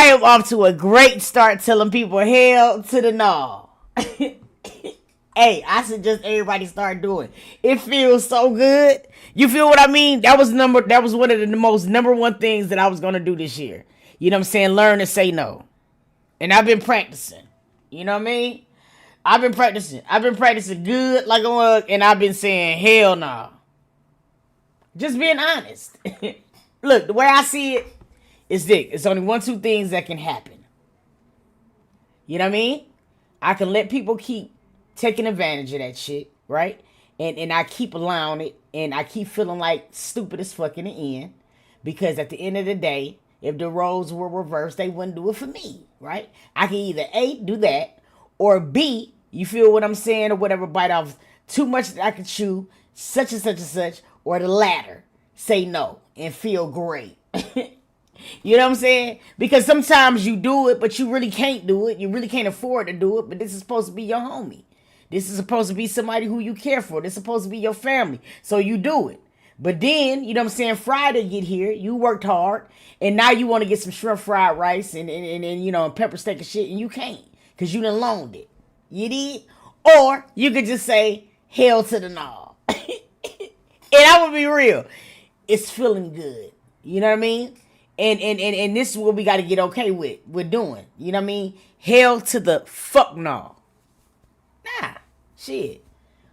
I am off to a great start telling people hell to the no. Hey, I suggest everybody start doing. It feels so good. You feel what I mean? That was one of the most number one things that I was gonna do this year. You know what I'm saying? Learn to say no. And I've been practicing. You know what I mean? I've been practicing. I've been practicing good like a mug, and I've been saying hell no. Just being honest. Look, the way I see it is this. It's only one, two things that can happen. You know what I mean? I can let people keep taking advantage of that shit, right? And I keep allowing it, and I keep feeling like stupid as fuck in the end. Because at the end of the day, if the roles were reversed, they wouldn't do it for me, right? I can either A, do that, or B, you feel what I'm saying, or whatever, bite off too much that I can chew, such and such and such, or the latter, say no, and feel great. You know what I'm saying? Because sometimes you do it, but you really can't do it. You really can't afford to do it, but this is supposed to be your homie. This is supposed to be somebody who you care for. This is supposed to be your family. So you do it. But then, you know what I'm saying, Friday get here, you worked hard, and now you want to get some shrimp fried rice and you know, and pepper steak and shit, and you can't. Because you done loaned it. You did? Or you could just say, hell to the no. And I will be real. It's feeling good. You know what I mean? And this is what we got to get okay with doing. You know what I mean? Hell to the fuck no. Nah, shit.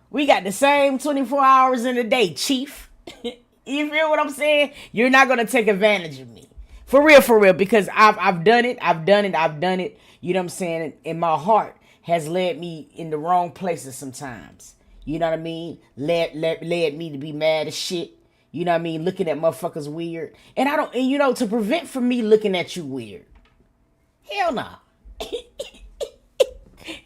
We got the same 24 hours in a day, chief. You feel what I'm saying? You're not going to take advantage of me. For real, because I've done it. You know what I'm saying? And my heart has led me in the wrong places sometimes. You know what I mean? Led me to be mad as shit. You know what I mean? Looking at motherfuckers weird. And you know, to prevent from me looking at you weird. Hell no.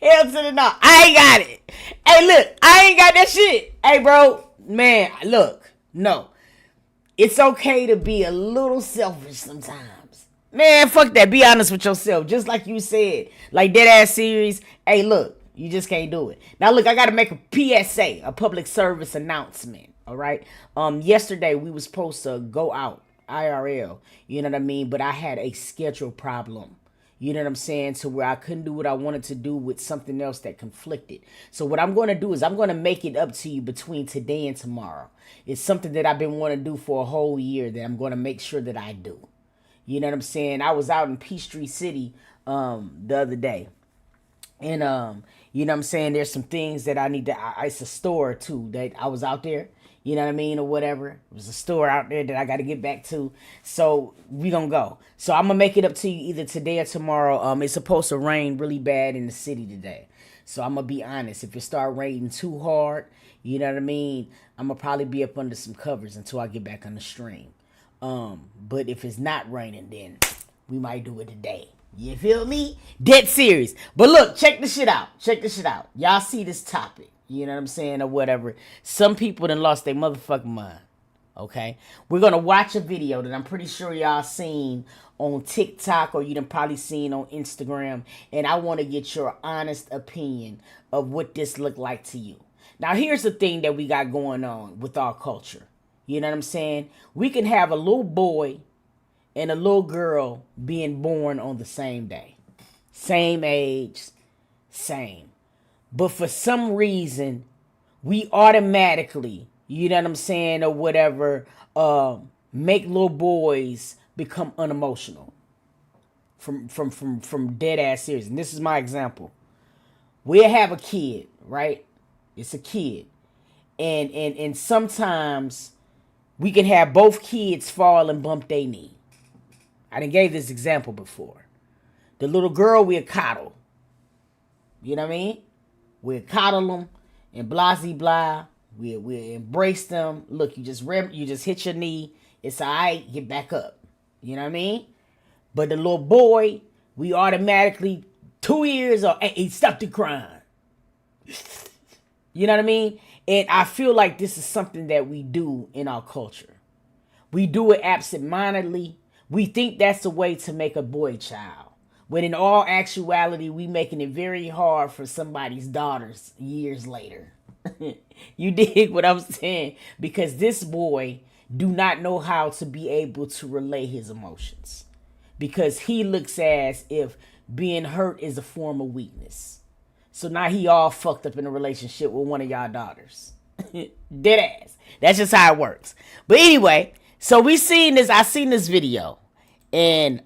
Hell to the no. I ain't got it. Hey, look, I ain't got that shit. Hey, bro, man, look, no. It's okay to be a little selfish sometimes. Man, fuck that. Be honest with yourself. Just like you said. Like that ass series. Hey, look, you just can't do it. Now, look, I got to make a PSA, a public service announcement. All right. Yesterday we was supposed to go out IRL. You know what I mean? But I had a schedule problem. You know what I'm saying? To where I couldn't do what I wanted to do with something else that conflicted. So what I'm going to do is I'm going to make it up to you between today and tomorrow. It's something that I've been wanting to do for a whole year that I'm going to make sure that I do. You know what I'm saying? I was out in Peachtree City the other day. And you know what I'm saying? There's some things that I need to... it's a store too that I was out there. You know what I mean? Or whatever. It was a store out there that I got to get back to. So we gonna go. So I'm gonna make it up to you either today or tomorrow. It's supposed to rain really bad in the city today. So I'm gonna be honest. If it start raining too hard, you know what I mean? I'm gonna probably be up under some covers until I get back on the stream. But if it's not raining, then we might do it today. You feel me? Dead serious. But look, check this shit out. Y'all see this topic. You know what I'm saying? Or whatever. Some people done lost their motherfucking mind. Okay? We're going to watch a video that I'm pretty sure y'all seen on TikTok or you done probably seen on Instagram. And I want to get your honest opinion of what this looked like to you. Now, here's the thing that we got going on with our culture. You know what I'm saying? We can have a little boy and a little girl being born on the same day. Same age, same. But for some reason, we automatically, you know what I'm saying, or whatever, make little boys become unemotional from dead ass serious. And this is my example. We'll have a kid, right? It's a kid. And sometimes we can have both kids fall and bump their knee. I done gave this example before. The little girl we'll coddle. You know what I mean? We'll coddle them and blah, blah. We'll embrace them. Look, you just hit your knee. It's all right. Get back up. You know what I mean? But the little boy, we automatically 2 years or hey, stop the crying. You know what I mean? And I feel like this is something that we do in our culture. We do it absentmindedly. We think that's the way to make a boy child. When in all actuality, we making it very hard for somebody's daughters years later. You dig what I'm saying? Because this boy do not know how to be able to relay his emotions. because he looks as if being hurt is a form of weakness. So now he all fucked up in a relationship with one of y'all daughters. Dead ass. That's just how it works. But anyway, so I seen this video, and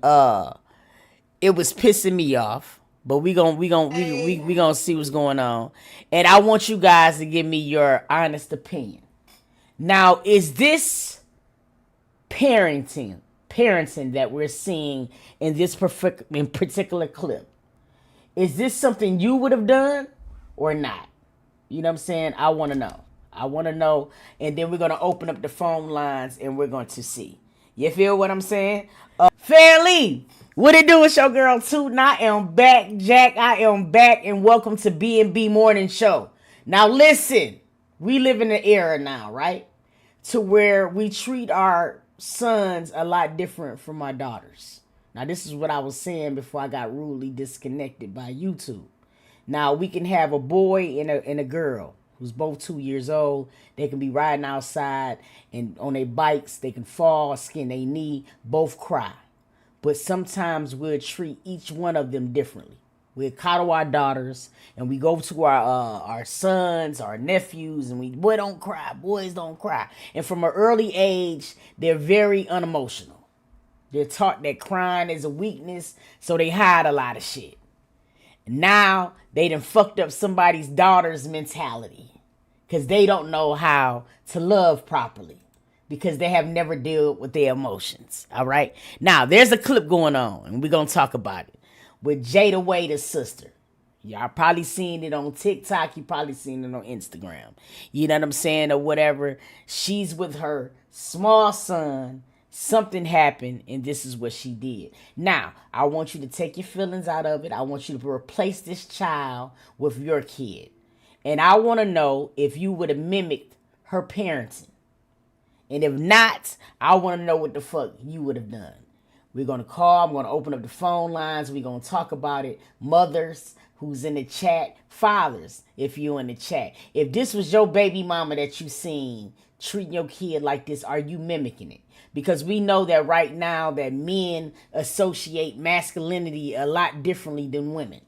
it was pissing me off. But we gonna see what's going on. And I want you guys to give me your honest opinion. Now, is this parenting that we're seeing in this particular clip? Is this something you would have done or not? You know what I'm saying? I want to know. And then we're going to open up the phone lines and we're going to see. You feel what I'm saying? Fairly, what it do? It's your girl Tootin'. I am back, Jack. I am back, and welcome to B&B Morning Show. Now listen, we live in an era now, right? To where we treat our sons a lot different from our daughters. Now, this is what I was saying before I got rudely disconnected by YouTube. Now, we can have a boy and a girl who's both 2 years old. They can be riding outside and on their bikes. They can fall, skin their knee, both cry. But sometimes we'll treat each one of them differently. We'll coddle our daughters and we go to our sons, our nephews, and boy, don't cry, boys don't cry. And from an early age, they're very unemotional. They're taught that crying is a weakness, so they hide a lot of shit. Now, they done fucked up somebody's daughter's mentality because they don't know how to love properly because they have never dealt with their emotions, all right? Now, there's a clip going on, and we're going to talk about it, with Jayda Wayda's sister. Y'all probably seen it on TikTok. You probably seen it on Instagram. You know what I'm saying? Or whatever. She's with her small son. Something happened, and this is what she did. Now, I want you to take your feelings out of it. I want you to replace this child with your kid. And I want to know if you would have mimicked her parenting. And if not, I want to know what the fuck you would have done. We're going to call. I'm going to open up the phone lines. We're going to talk about it. Mothers who's in the chat. Fathers, if you're in the chat. If this was your baby mama that you seen treating your kid like this, are you mimicking it? Because we know that right now that men associate masculinity a lot differently than women.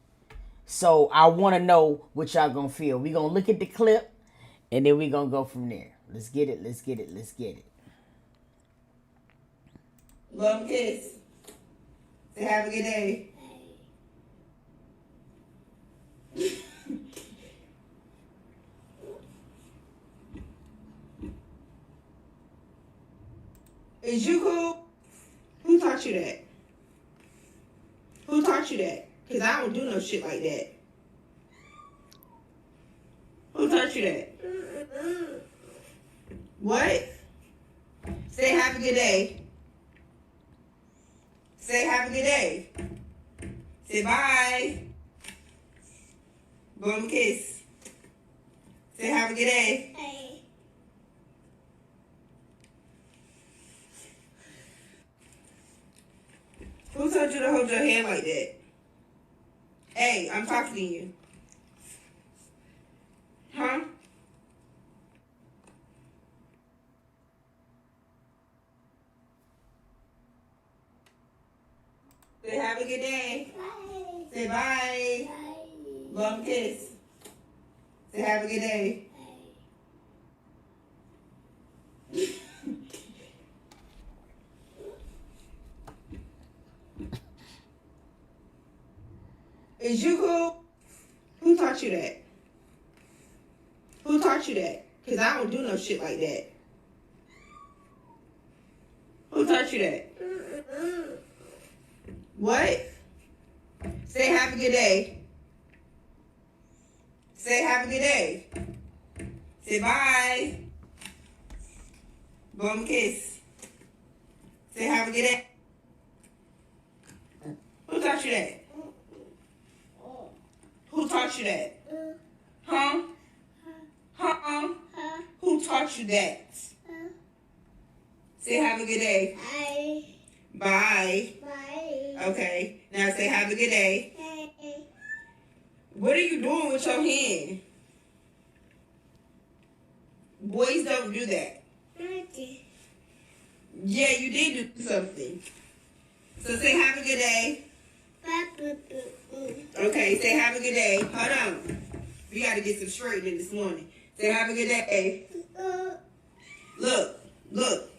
So I want to know what y'all going to feel. We're going to look at the clip and then we're going to go from there. Let's get it. Love kiss. Say have a good day. Is you cool? Who taught you that? Who taught you that? Because I don't do no shit like that. Who taught you that? What? Say have a good day. Say have a good day. Say bye. Blow them a kiss. Say have a good day. Hey. Who told you to hold your hand like that? Hey, I'm talking to you. Huh? Say have a good day. Bye. Say bye. Bye. Love kiss. Say have a good day. Bye. Is you cool? Who taught you that? Who taught you that? Because I don't do no shit like that. Who taught you that? What? Say have a good day. Say have a good day. Say bye. Blow 'em a kiss. Say have a good day. Who taught you that? Who taught you that? Huh? Huh? Who taught you that? Say have a good day. Bye. Bye. Bye. Okay. Now say have a good day. Bye. What are you doing with your hand? Boys don't do that. Yeah, you did do something. So say have a good day. Okay, say have a good day. Hold on. We got to get some straightening this morning. Say have a good day. Look.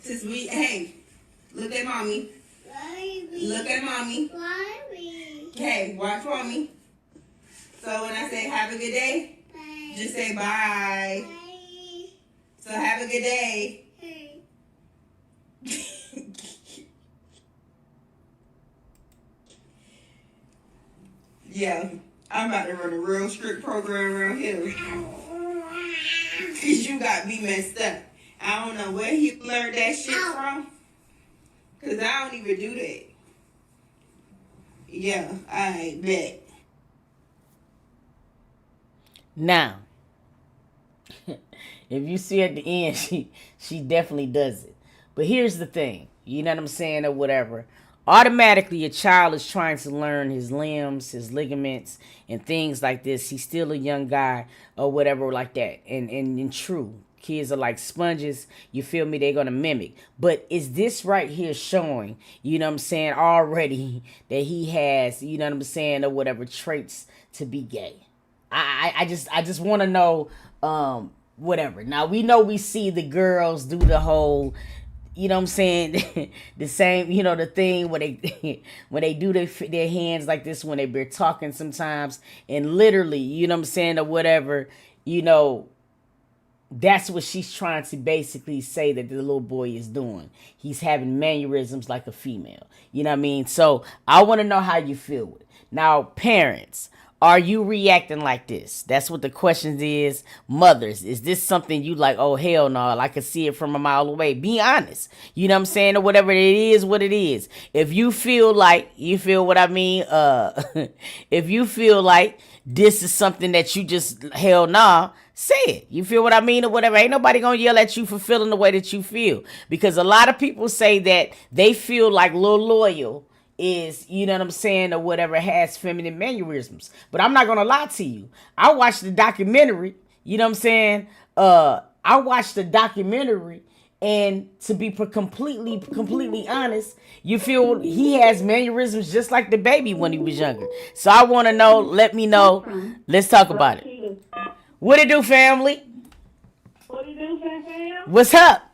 Since hey, look at mommy. Look at mommy. Hey, watch mommy. So when I say have a good day, just say bye. So have a good day. Yeah, I'm about to run a real strict program around here. Cause you got me messed up. I don't know where he learned that shit from. Cause I don't even do that. Yeah, I bet. Now, if you see at the end, she definitely does it. But here's the thing, you know what I'm saying, or whatever. Automatically, a child is trying to learn his limbs, his ligaments, and things like this. He's still a young guy or whatever like that. And true, kids are like sponges. You feel me? They're going to mimic. But is this right here showing, you know what I'm saying, already that he has, you know what I'm saying, or whatever traits to be gay? I just want to know, whatever. Now, we know we see the girls do the whole, you know what I'm saying, the same, you know, the thing where they when they do their hands like this when they're talking sometimes, and literally, you know what I'm saying, or whatever, you know, that's what she's trying to basically say that the little boy is doing. He's having mannerisms like a female. You know what I mean? So I want to know how you feel with it. Now, parents, are you reacting like this? That's what the question is. Mothers, is this something you like, oh, hell no, I can see it from a mile away? Be honest. You know what I'm saying? Or whatever, it is what it is. If you feel like, you feel what I mean? If you feel like this is something that you just, hell nah, say it. You feel what I mean, or whatever. Ain't nobody gonna yell at you for feeling the way that you feel. Because a lot of people say that they feel like Lil Loyal is, you know what I'm saying, or whatever, has feminine mannerisms. But I'm not gonna lie to you. I watched the documentary, you know what I'm saying? I watched the documentary, and to be completely honest, you feel he has mannerisms just like the baby when he was younger. So I want to know, let me know. Let's talk about it. What it do, family? What it do, fam? What's up?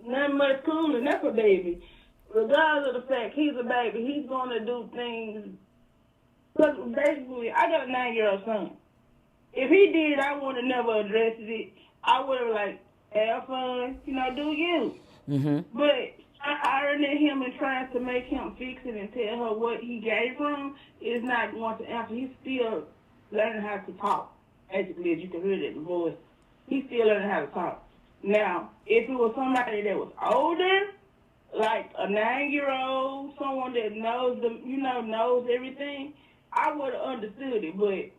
Nothing much cooler. That's a baby. Regardless of the fact he's a baby, he's going to do things. Because basically, I got a 9-year-old son. If he did, I would have never addressed it. I would have, like, have fun, you know, do you. Mm-hmm. But ironing him and trying to make him fix it and tell her what he gave from is not going to answer. He's still learning how to talk. Basically, as you can hear that in the voice, he's still learning how to talk. Now, if it was somebody that was older, like a 9-year-old, someone that knows knows everything, I would have understood it. But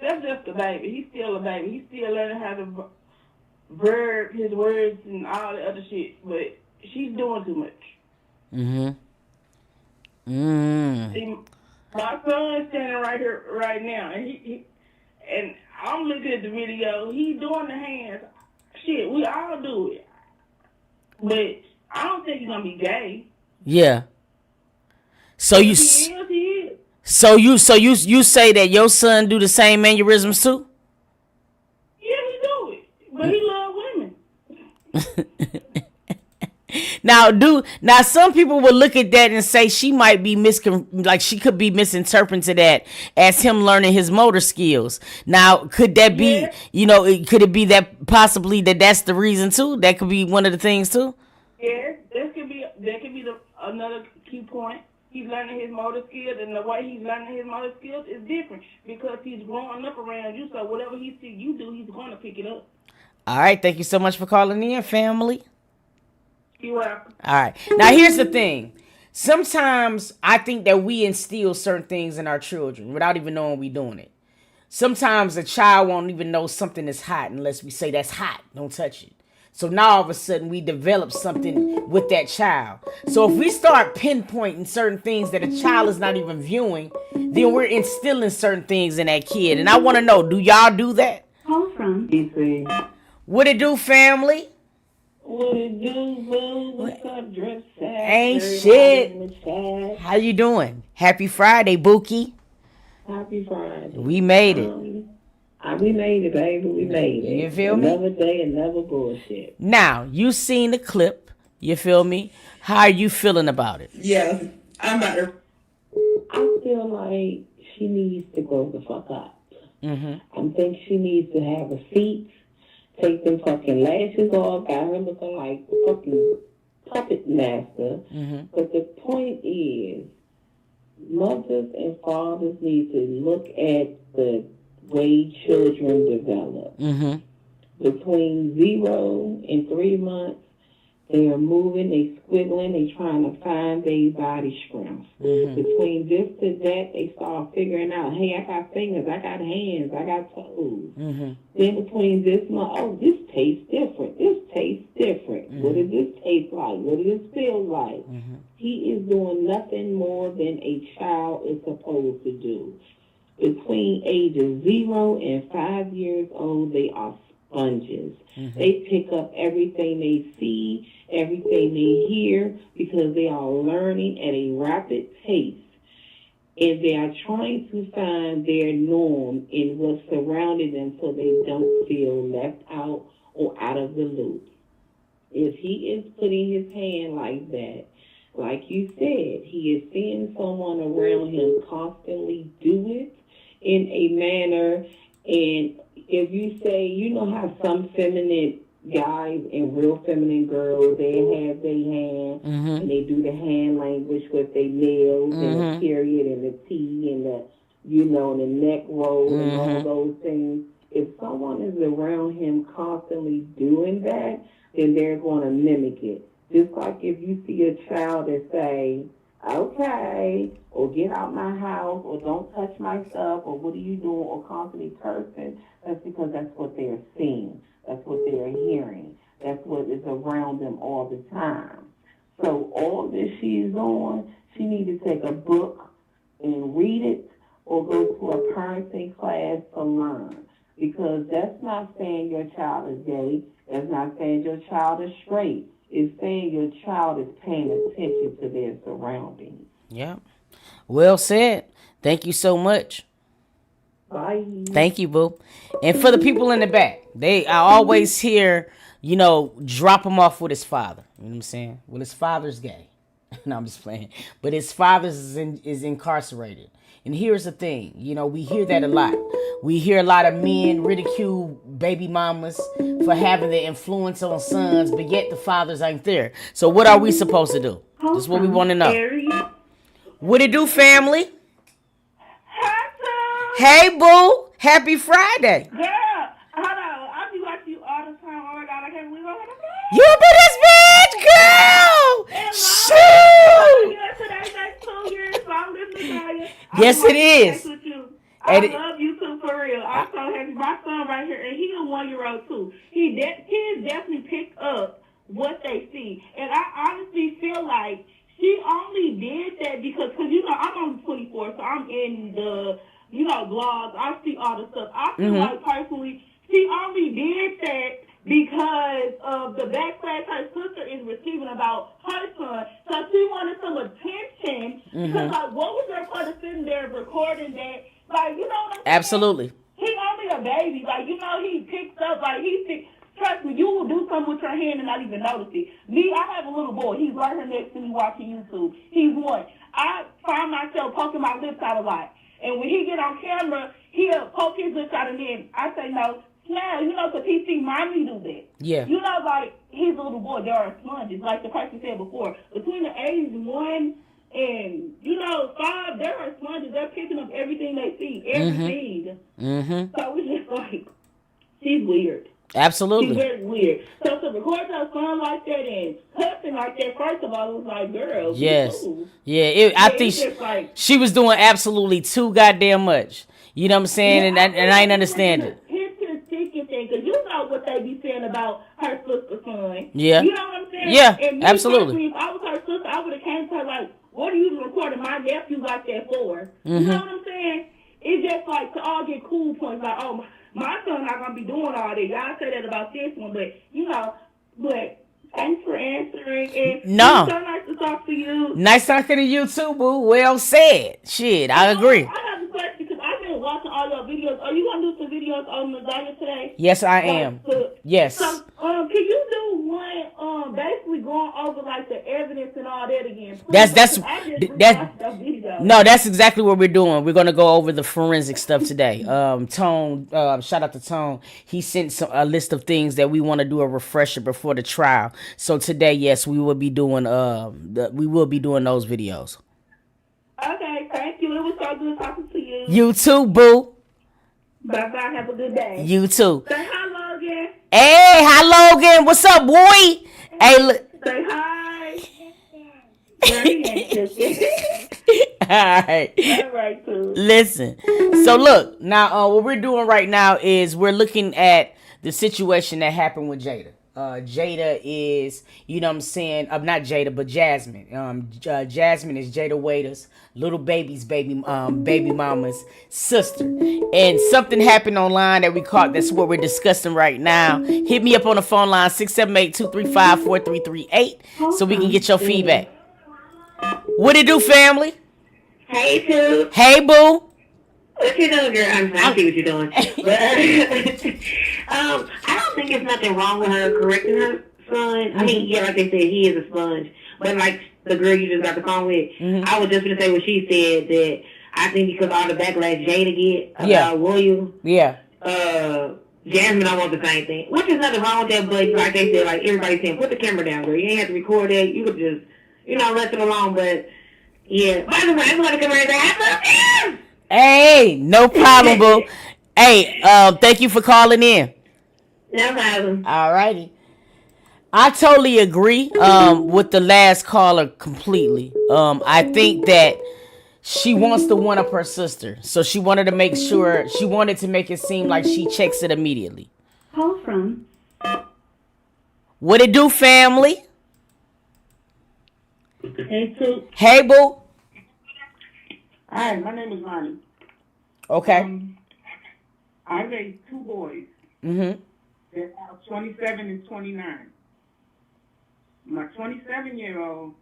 that's just a baby. He's still a baby. He's still learning how to verb his words and all the other shit. But she's doing too much. See, my son's standing right here right now, and I'm looking at the video. He's doing the hands. Shit, we all do it. But I don't think he's gonna be gay. Yeah. So you. He is. So you say that your son do the same mannerisms too? Yeah, he do it, but he love women. Now some people will look at that and say she might be she could be misinterpreting that as him learning his motor skills. Now, could that be, could it be that possibly that's the reason too? That could be one of the things too? Yes, that could be another key point. He's learning his motor skills, and the way he's learning his motor skills is different because he's growing up around you, so whatever he sees you do, he's going to pick it up. All right, thank you so much for calling in, family. You're welcome. All right. Now, here's the thing. Sometimes I think that we instill certain things in our children without even knowing we're doing it. Sometimes a child won't even know something is hot unless we say that's hot, don't touch it. So now all of a sudden we develop something with that child. So if we start pinpointing certain things that a child is not even viewing, then we're instilling certain things in that kid. And I want to know, do y'all do that? Call from DC. What it do, family? What it do, boo? What's up, drip set? Ain't Everybody shit. in the chat. How you doing? Happy Friday, Bookie. Happy Friday. We made it. We made it, baby. We made it. You feel me? Another day, another bullshit. Now, you seen the clip. You feel me? How are you feeling about it? Yeah, I'm about to. I feel like she needs to grow the fuck up. I think she needs to have a seat, take them fucking lashes off, got her looking like fucking puppet master. But the point is, mothers and fathers need to look at the way children develop. Between 0 and 3 months, they are moving, they squiggling, they trying to find their body strength. Between this to that, they start figuring out, hey, I got fingers, I got hands, I got toes. Then between this month, oh, this tastes different. This tastes different. What does this taste like? What does this feel like? He is doing nothing more than a child is supposed to do. Between ages 0 and 5 years old, they are sponges. They pick up everything they see, everything they hear, because they are learning at a rapid pace. And they are trying to find their norm in what's surrounding them so they don't feel left out or out of the loop. If he is putting his hand like that, like you said, he is seeing someone around him constantly do it in a manner. And if you say, you know how some feminine guys and real feminine girls, they have their hand and they do the hand language with their nails and the period and the T and the, you know, the neck roll and all those things. If someone is around him constantly doing that, then they're going to mimic it. Just like if you see a child that say, okay, or get out my house, or don't touch my stuff, or what are you doing, or constantly cursing, that's because that's what they're seeing. That's what they're hearing. That's what is around them all the time. So all this she's on, she needs to take a book and read it, or go to a parenting class to learn. Because that's not saying your child is gay. That's not saying your child is straight. It's saying your child is paying attention to their surroundings. Yeah. Well said. Thank you so much. Bye. Thank you, boo. And for the people in the back, I always hear, you know, drop him off with his father. You know what I'm saying? Well, his father's gay. No, I'm just playing. But his father is incarcerated. And here's the thing. You know, we hear that a lot. We hear a lot of men ridicule baby mamas for having the influence on sons, but yet the fathers ain't there. So what are we supposed to do? This is what we want to know. What it do, family? Hey, boo. Happy Friday. Girl, hold on. I be watching you all the time. Oh, my God. I can't believe I'm going to be. You be this bitch, girl. Shoot. That's 2 years, so I'm listening to you. Yes, it is. I love you too, for real. I'm so happy. My son right here, and he's a 1-year-old too. He definitely picked up what they see. And I honestly feel like she only did that because you know, I'm only 24, so I'm in the, you know, blogs. I see all the stuff. I feel like, personally, she only did that because of the backlash her sister is receiving about her son. So she wanted some attention. Because, like, what was her part of sitting there recording that? Like, you know what I'm saying? Absolutely. He only a baby. Like, you know, he picks up, like, trust me, you will do something with your hand and not even notice it. Me, I have a little boy. He's right here next to me watching YouTube. He's 1. I find myself poking my lips out a lot. And when he get on camera, he'll poke his lips out, and then I say, no, you know, because he see mommy do that. Yeah. You know, like, he's a little boy. There are sponges. Like the person said before, between the ages 1 and, you know, 5, there are sponges. They're picking up everything they see. Everything. So it's just like, she's weird. Absolutely. She's very weird. So to record her son like that and cussing like that, first of all, it was like, girl. Yes. Ooh. Yeah, I think she was doing absolutely too goddamn much. You know what I'm saying? Yeah, and I ain't understand it. Here's the ticket thing, because you know what they be saying about her sister's son. Yeah. You know what I'm saying? Yeah, and me, absolutely. If I was her sister, I would have came to her like, what are you recording my nephew like that for? You know what I'm saying? It's just like to all get cool points, like, oh, my son not going to be doing all this. Y'all say that about this one, but, you know, but Thanks for answering. And No. It's so nice to talk to you. Nice talking to you too, boo. Well said. Shit, I agree. I have a question because I've been watching all your videos. Are you gonna do some videos on the diet today? Yes, I am. Yes. So, can you do one, basically going over like the evidence and all that again? Please, That's that video. no, that's exactly what we're doing. We're gonna go over the forensic stuff today. Tone, shout out to Tone. He sent a list of things that we want to do a refresher before the trial. So today, yes, we will be doing those videos. Okay, thank you. It was so good talking to you. You too, boo. Bye bye. Have a good day. You too. Say hi, Logan. Hey, hi, Logan. What's up, boy? Hey, look. Say hi. All right, too. Listen. So look, now what we're doing right now is we're looking at the situation that happened with Jayda. Jayda is, you know what I'm saying, not Jayda, but Jazmine. Jazmine is Jayda Wayda's little baby's baby mama's sister. And something happened online that we caught. That's what we're discussing right now. Hit me up on the phone line 678-235-4338 so we can get your feedback. What it do, family? Hey, Sue. Hey, boo. What you doing, girl? I see what you're doing. But, I don't think there's nothing wrong with her correcting her son. I mean, yeah, like they said, he is a sponge. But like the girl you just got the phone with, I was just going to say what she said, that I think because all the backlash Jayda get about William, Jazmine, I want the same thing. Which is nothing wrong with that, but like they said, like everybody's saying, put the camera down, girl. You ain't have to record that. You could just, let it alone. But, yeah. By the way, I'm going to come here and say, I love him! Hey, no problem, boo. Hey, thank you for calling in. No problem. All righty. I totally agree with the last caller completely. I think that she wants to one up her sister. So she wanted to make sure, she wanted to make it seem like she checks it immediately. Call from. What it do, family? Hey, Sue. Hey, boo. Hi, my name is Lonnie. Okay. I raised two boys. Mm-hmm. They're now 27 and 29. My 27-year-old,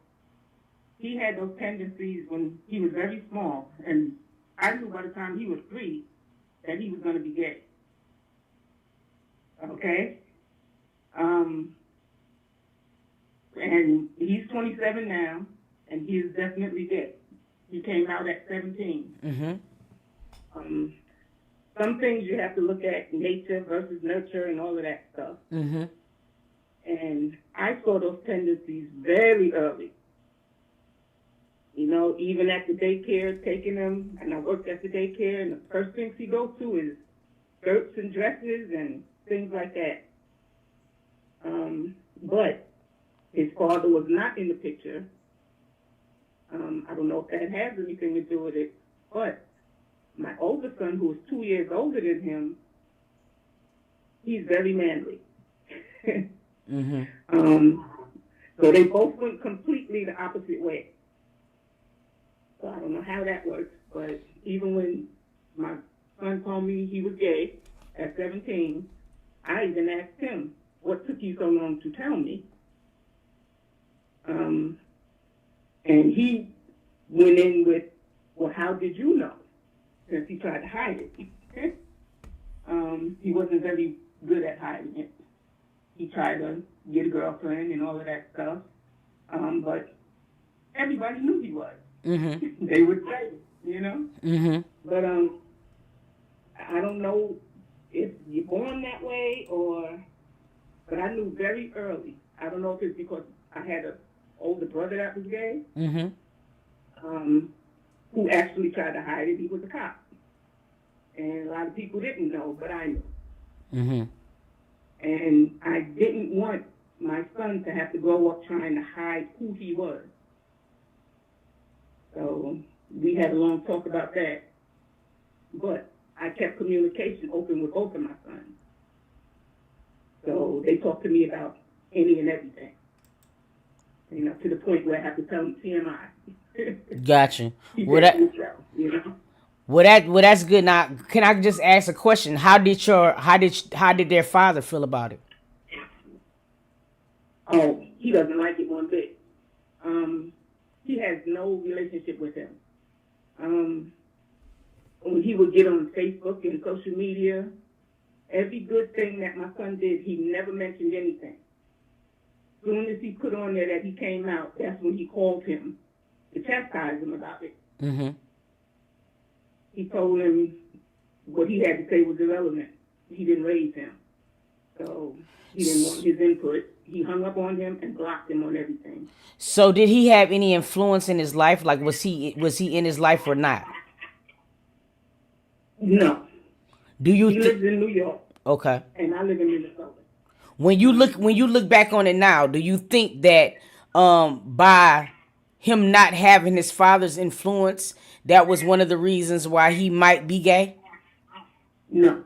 he had those tendencies when he was very small, and I knew by the time he was 3 that he was going to be gay. Okay? And he's 27 now, and he is definitely gay. He came out at 17. Mm-hmm. Some things you have to look at, nature versus nurture and all of that stuff. Mm-hmm. And I saw those tendencies very early. Even at the daycare, taking him, and I worked at the daycare, and the first things he goes to is skirts and dresses and things like that. But his father was not in the picture. I don't know if that has anything to do with it, but my older son, who is 2 years older than him, he's very manly. Mm-hmm. So they both went completely the opposite way. So I don't know how that works, but even when my son told me he was gay at 17, I even asked him, what took you so long to tell me? And he went in with, well, how did you know? Since he tried to hide it. He wasn't very good at hiding it. He tried to get a girlfriend and all of that stuff. But everybody knew he was. Mm-hmm. They would say, Mm-hmm. But I don't know if you're born that way but I knew very early. I don't know if it's because I had an older brother that was gay. Mm-hmm. Who actually tried to hide it. He was a cop. And a lot of people didn't know, but I knew. Mm-hmm. And I didn't want my son to have to grow up trying to hide who he was. So we had a long talk about that. But I kept communication open with both of my sons. So they talked to me about any and everything. To the point where I have to tell them TMI. Gotcha. Well, that's good. Now, can I just ask a question? How did their father feel about it? Oh, he doesn't like it one bit. He has no relationship with him. When he would get on Facebook and social media, every good thing that my son did, he never mentioned anything. As soon as he put on there that he came out, that's when he called him to chastise him about it. Mm-hmm. He told him what he had to say was irrelevant. He didn't raise him. So he didn't want his input. He hung up on him and blocked him on everything. So did he have any influence in his life? Like, was he in his life or not? No. Do you? He lives in New York. Okay. And I live in Minnesota. When you look back on it now, do you think that by him not having his father's influence, that was one of the reasons why he might be gay? No.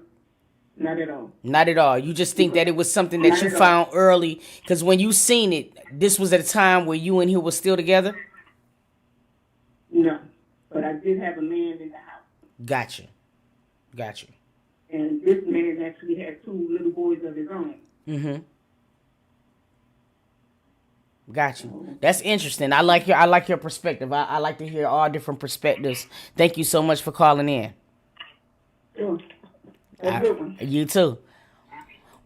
Not at all. Not at all. You just think that it was something that you found early, because when you seen it, this was at a time where you and he were still together? No. But I did have a man in the house. Gotcha. And this man actually had 2 little boys of his own. Mm-hmm. Got you. That's interesting. I like your perspective. I like to hear all different perspectives. Thank you so much for calling in. Sure. You too.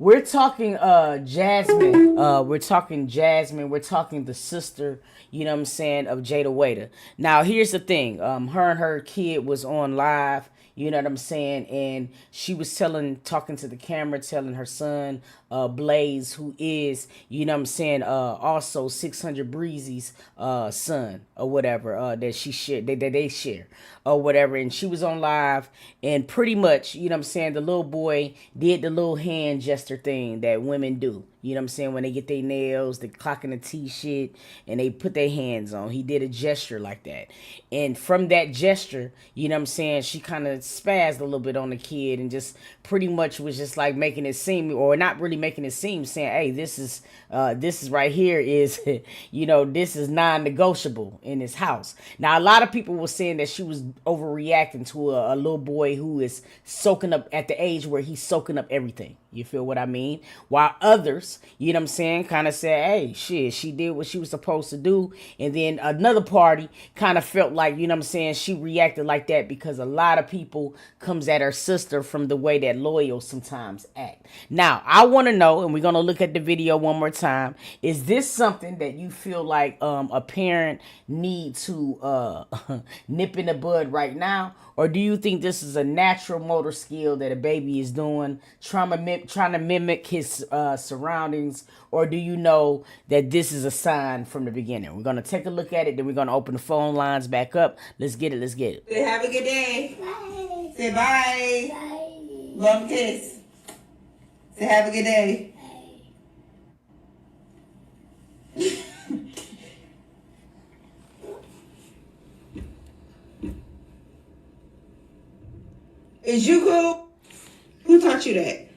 We're talking Jazmine. We're talking Jazmine. We're talking the sister, you know what I'm saying, of Jayda Wayda. Now here's the thing. Her and her kid was on live, you know what I'm saying, and she was talking to the camera, telling her son, Blaze, who is, you know what I'm saying, also 600 Breezy's son or whatever, that she shared, that they share or whatever. And she was on live, and pretty much, you know what I'm saying, the little boy did the little hand gesture thing that women do. You know what I'm saying? When they get their nails, the clock and the T shit, and they put their hands on. He did a gesture like that. And from that gesture, you know what I'm saying, she kind of spazzed a little bit on the kid and just pretty much was just like making it seem, or not really making it seem, saying, hey, this is right here is, you know, this is non-negotiable in this house. Now, a lot of people were saying that she was overreacting to a little boy who is soaking up at the age where he's soaking up everything. You feel what I mean? While others, you know what I'm saying, kind of said, hey, shit, she did what she was supposed to do. And then another party kind of felt like, you know what I'm saying, she reacted like that because a lot of people comes at her sister from the way that loyal sometimes act. Now, I want to know, and we're going to look at the video one more time, is this something that you feel like a parent need to nip in the bud right now? Or do you think this is a natural motor skill that a baby is doing, trying to mimic his surroundings? Or do you know that this is a sign from the beginning? We're going to take a look at it, then we're going to open the phone lines back up. Let's get it. Say have a good day. Bye. Say bye. Bye. Love and kiss. Say have a good day. Is you cool? Who taught you that?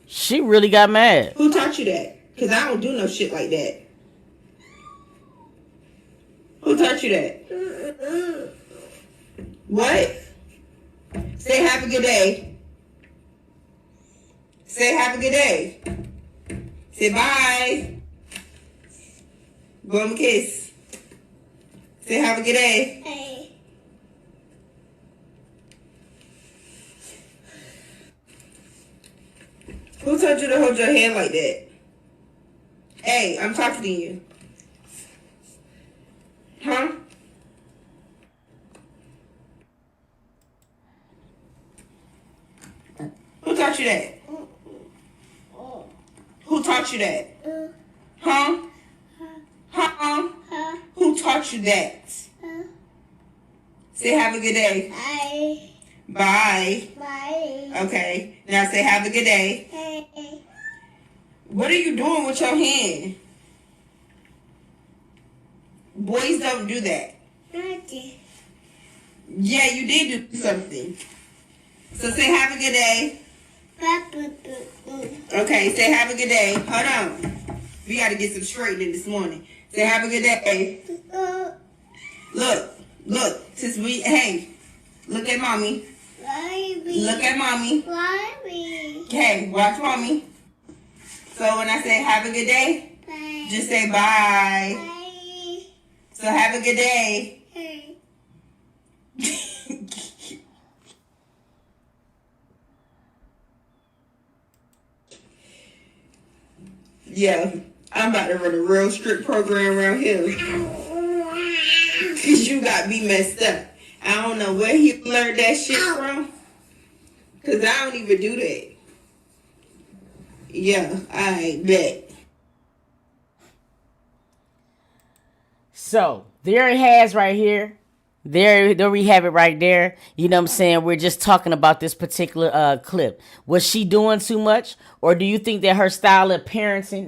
She really got mad. Who taught you that? Because I don't do no shit like that. Who taught you that? What? Say have a good day. Say have a good day. Say bye. Blow him a kiss. Say have a good day. Hey. Who told you to hold your hand like that? Hey, I'm talking to you. Huh? Who taught you that? Who taught you that? Huh? Huh? Who taught you that? Say have a good day. Bye. Bye. Bye. Okay. Now say have a good day. Hey. What are you doing with your hand? Boys don't do that. Nothing. Yeah, you did do something. So say have a good day. Okay, say have a good day. Hold on. We got to get some straightening this morning. Say have a good day. Look. Since hey, look at mommy. Look at mommy. Okay, watch mommy. So when I say have a good day, Just say bye. So have a good day. Yeah, I'm about to run a real strict program around here. Cause you got me messed up. I don't know where he learned that shit from. Cause I don't even do that. Yeah, I bet. So there it has right here. There we have it right there. You know what I'm saying? We're just talking about this particular clip. Was she doing too much, or do you think that her style of parenting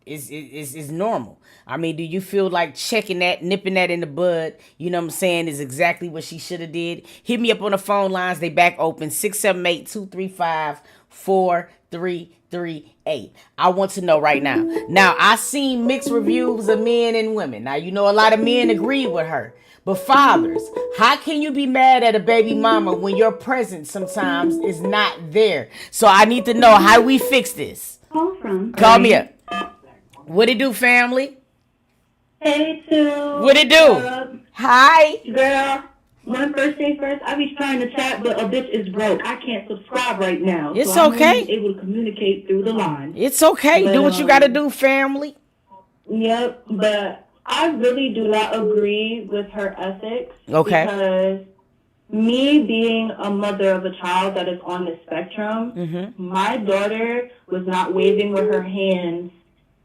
is normal? I mean, do you feel like checking that, nipping that in the bud, you know what I'm saying, is exactly what she should have did? Hit me up on the phone lines. They back open, 678-235-4338. I want to know right now. Now, I seen mixed reviews of men and women. Now, you know a lot of men agree with her. But fathers, how can you be mad at a baby mama when your presence sometimes is not there? So I need to know how we fix this. Call me up. What it do, family? Hey, Sue. What it do? Hi. Girl, when first thing first, I be trying to chat, but a bitch is broke. I can't subscribe right now. It's so okay. I'm able to communicate through the line. It's okay. But, do what you got to do, family. Yep, but I really do not agree with her ethics. Okay. Because me being a mother of a child that is on the spectrum, my daughter was not waving with her hands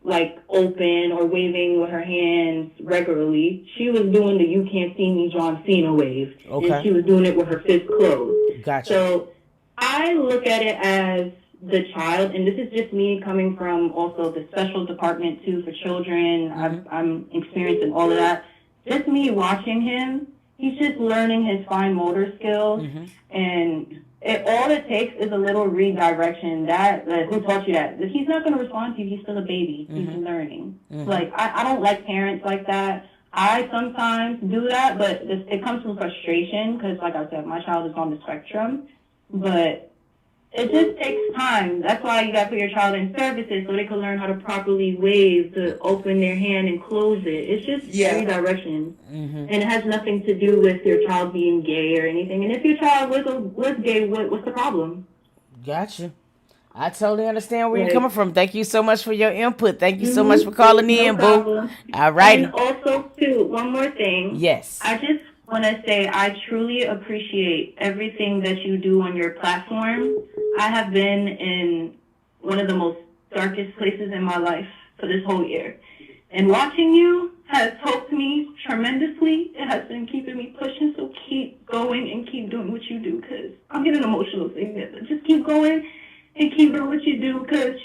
like open or waving with her hands regularly. She was doing the "you can't see me" John Cena wave. Okay. And she was doing it with her fist closed. Gotcha. So I look at it as the child, and this is just me coming from also the special department too for children. I'm experiencing all of that. Just me watching him, he's just learning his fine motor skills, and all it takes is a little redirection. Who taught you that? He's not going to respond to you. He's still a baby. He's learning. Like I don't like parents like that. I sometimes do that, but it comes from frustration because, like I said, my child is on the spectrum, but it just takes time. That's why you got to put your child in services so they can learn how to properly wave, to open their hand and close it. It's just redirection. And it has nothing to do with your child being gay or anything. And if your child was gay, what's the problem? Gotcha. I totally understand where you're coming from. Thank you so much for your input. Thank you so much for calling in, boo. All right. And also, too, one more thing. Yes. I just want to say I truly appreciate everything that you do on your platform. I have been in one of the most darkest places in my life for this whole year. And watching you has helped me tremendously. It has been keeping me pushing, so keep going and keep doing what you do, because I'm getting emotional saying that. But just keep going and keep doing what you do, because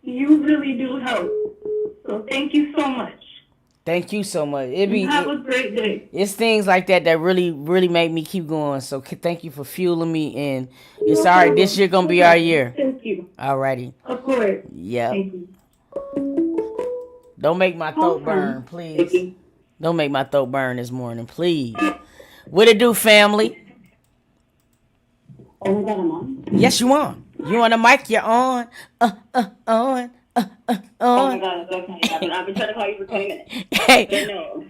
you really do help. So thank you so much. Thank you so much. Have a great day. It's things like that that really, really make me keep going. So thank you for fueling me. And it's all right. This year going to be our year. Thank you. All righty. Of course. Yeah. Thank you. Don't make my throat burn, please. Don't make my throat burn this morning, please. What it do, family? Oh my God, I'm on? Yes, you on. You on the mic? You're on. On. Oh my God, it's okay. I've been trying to call you for 20 minutes. Hey. No.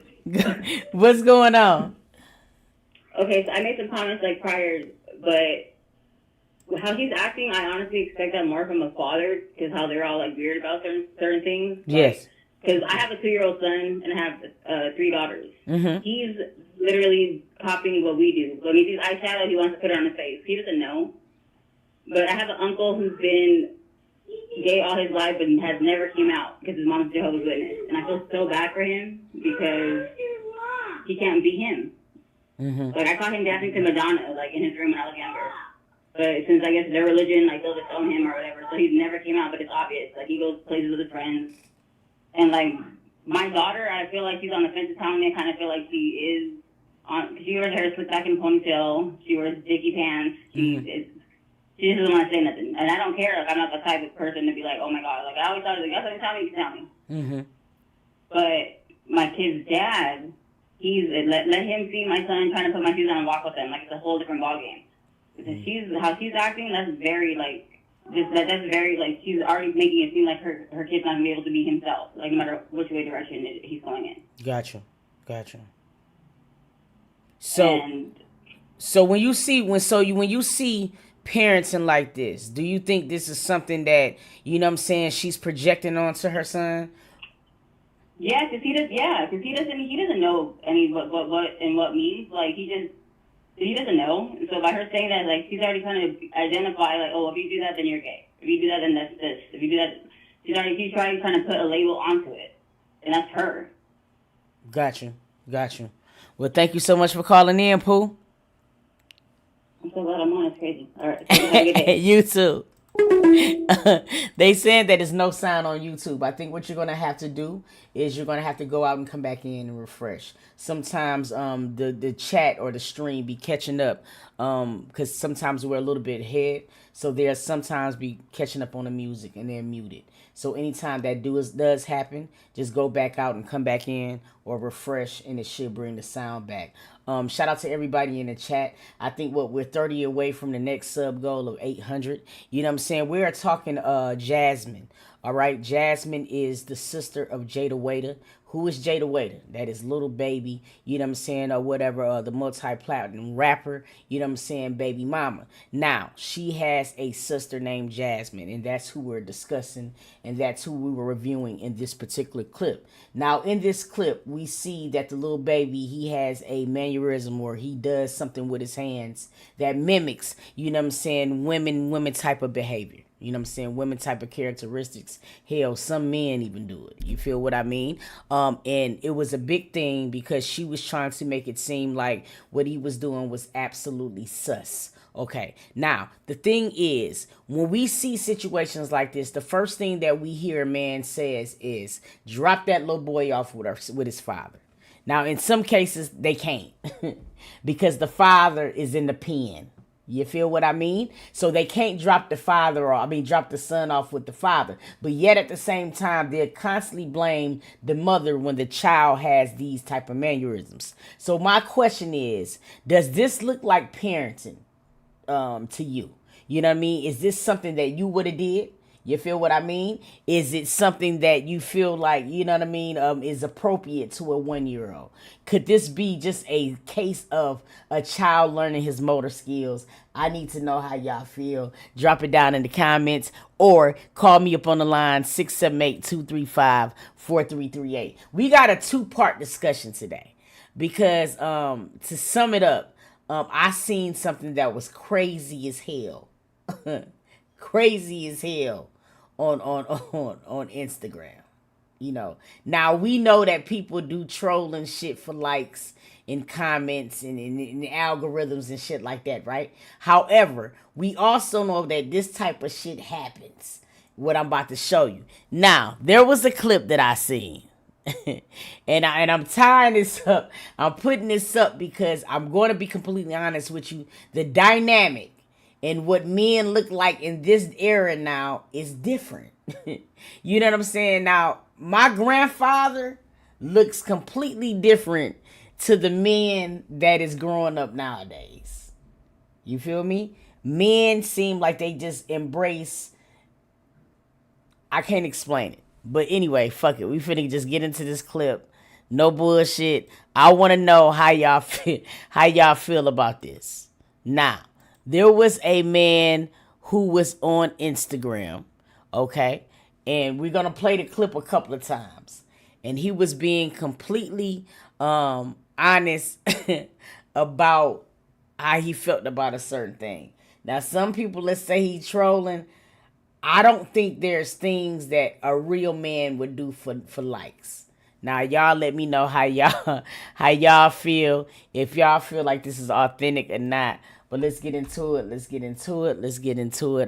What's going on? Okay, so I made some comments like prior, but how he's acting, I honestly expect that more from a father, because how they're all like weird about certain things. Yes. Because I have a 2-year-old son and I have 3 daughters. He's literally copying what we do. When he sees eyeshadow, he wants to put it on his face. He doesn't know. But I have an uncle who's been gay all his life but has never came out because his mom's Jehovah's Witness. And I feel so bad for him because he can't be him. Like, I caught him dancing to Madonna, like, in his room when I was younger. But since, I guess, their religion, like, they'll disown him or whatever, so he's never came out, but it's obvious. Like, he goes places with his friends. And, like, my daughter, I feel like she's on the fence of telling me. I kind of feel like she is on, because she wears her hair slicked back in a ponytail. She wears dicky pants. She doesn't want to say nothing. And I don't care. Like, I'm not the type of person to be like, oh, my God. Like, I always thought, like, you got something to tell me, you can tell me. But my kid's dad, let him see my son trying to put my shoes on and walk with them. Like, it's a whole different ballgame. Because how she's acting, that's very, like, that's very, like, she's already making it seem like her kid's not gonna be able to be himself, like, no matter which way direction he's going in. Gotcha. So when you see parenting like this, do you think this is something that, you know what I'm saying, she's projecting onto her son? Yeah, because he doesn't know what means. Like, he doesn't know. So by her saying that, like, she's already trying to identify, like, oh, if you do that, then you're gay. If you do that, then that's this. If you do that, she's trying to put a label onto it, and that's her. Got you. Well, thank you so much for calling in, Pooh. I'm so glad I'm on. It's crazy. All right, so have a good day. You too. They said that there's no sound on YouTube. I think what you're gonna have to do is you're gonna have to go out and come back in and refresh. Sometimes the chat or the stream be catching up because sometimes we're a little bit ahead, so there's sometimes be catching up on the music and they're muted. So anytime that does happen, just go back out and come back in or refresh, and it should bring the sound back. Shout out to everybody in the chat. I think we're 30 away from the next sub goal of 800. You know what I'm saying? We are talking Jazmine. All right, Jazmine is the sister of Jayda. Who is Jayda? That is little baby, you know what I'm saying, or whatever, the multi-platinum rapper, you know what I'm saying, baby mama. Now, she has a sister named Jazmine, and that's who we're discussing, and that's who we were reviewing in this particular clip. Now, in this clip, we see that the little baby, he has a mannerism where he does something with his hands that mimics, you know what I'm saying, women type of behavior. You know what I'm saying? Women type of characteristics. Hell, some men even do it. You feel what I mean? And it was a big thing because she was trying to make it seem like what he was doing was absolutely sus. Okay. Now, the thing is, when we see situations like this, the first thing that we hear a man says is, drop that little boy off with his father. Now, in some cases, they can't because the father is in the pen. You feel what I mean? So they can't drop the drop the son off with the father. But yet at the same time, they'll constantly blame the mother when the child has these type of mannerisms. So my question is, does this look like parenting to you? You know what I mean? Is this something that you would have did? You feel what I mean? Is it something that you feel like, you know what I mean, is appropriate to a 1-year-old? Could this be just a case of a child learning his motor skills? I need to know how y'all feel. Drop it down in the comments or call me up on the line 678-235-4338. We got a 2-part discussion today because to sum it up, I seen something that was crazy as hell. Crazy as hell on Instagram. You know, now we know that people do trolling shit for likes and comments and algorithms and shit like that, right? However, we also know that this type of shit happens. What I'm about to show you. Now, there was a clip that I seen. and I'm tying this up. I'm putting this up because I'm going to be completely honest with you. The dynamic and what men look like in this era now is different. You know what I'm saying? Now, my grandfather looks completely different to the men that is growing up nowadays. You feel me? Men seem like they just embrace. I can't explain it. But anyway, fuck it. We finna just get into this clip. No bullshit. I want to know how y'all feel about this. Now, there was a man who was on Instagram, okay? And we're going to play the clip a couple of times. And he was being completely honest about how he felt about a certain thing. Now, some people, let's say he's trolling. I don't think there's things that a real man would do for likes. Now, y'all let me know how y'all feel, if y'all feel like this is authentic or not. But let's get into it.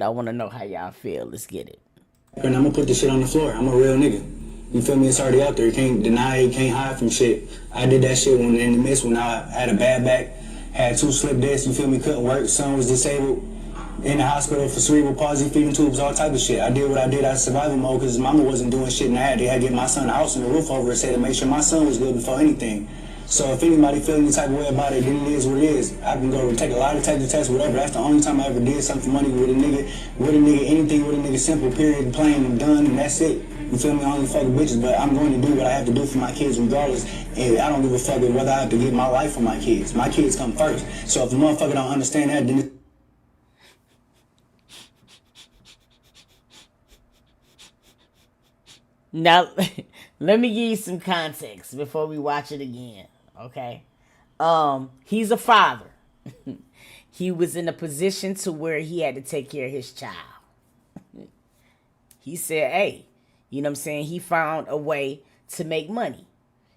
I want to know how y'all feel. Let's get it. And I'm going to put this shit on the floor. I'm a real nigga. You feel me? It's already out there. You can't deny it. You can't hide from shit. I did that shit when in the midst when I had a bad back, had 2 slip discs, you feel me? Couldn't work. Son was disabled. In the hospital for cerebral palsy, feeding tubes, all type of shit. I did what I did out of survival mode because his mama wasn't doing shit and I had to get my son a house and a roof over his head to make sure my son was good before anything. So if anybody feel any type of way about it, then it is what it is. I can go take a lie detector test, whatever. That's the only time I ever did something for money with a nigga, anything with a nigga, simple, period, plain and done, and that's it. You feel me? I only fuck with bitches, but I'm going to do what I have to do for my kids regardless. And I don't give a fuck whether I have to give my life for my kids. My kids come first. So if a motherfucker don't understand that, then Now, let me give you some context before we watch it again, okay? He's a father. He was in a position to where he had to take care of his child. He said, hey, you know what I'm saying? He found a way to make money.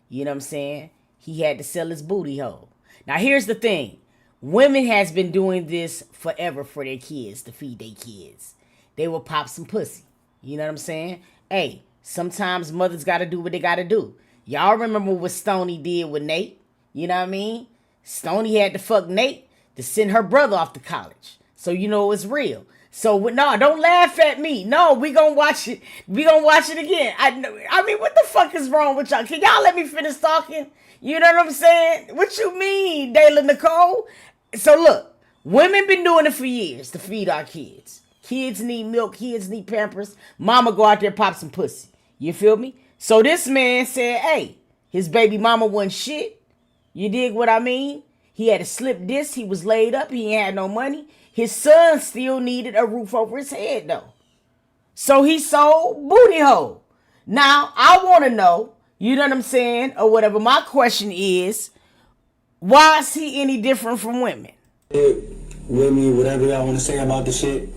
You know what I'm saying? He had to sell his booty hole. Now, here's the thing. Women has been doing this forever for their kids, to feed their kids. They will pop some pussy. You know what I'm saying? Hey, sometimes mothers got to do what they got to do. Y'all remember what Stoney did with Nate? You know what I mean? Stoney had to fuck Nate to send her brother off to college. So you know it's real. So no, don't laugh at me. No, we gonna watch it. We gonna watch it again. I mean, what the fuck is wrong with y'all? Can y'all let me finish talking? You know what I'm saying? What you mean, Dayla Nicole? So look, women been doing it for years to feed our kids. Kids need milk. Kids need Pampers. Mama go out there pop some pussy. You feel me? So this man said, hey, his baby mama wasn't shit. You dig what I mean? He had a slip disc. He was laid up. He ain't had no money. His son still needed a roof over his head, though. So he sold booty hole. Now, I want to know, you know what I'm saying, or whatever. My question is, why is he any different from women? With me, whatever y'all want to say about the shit,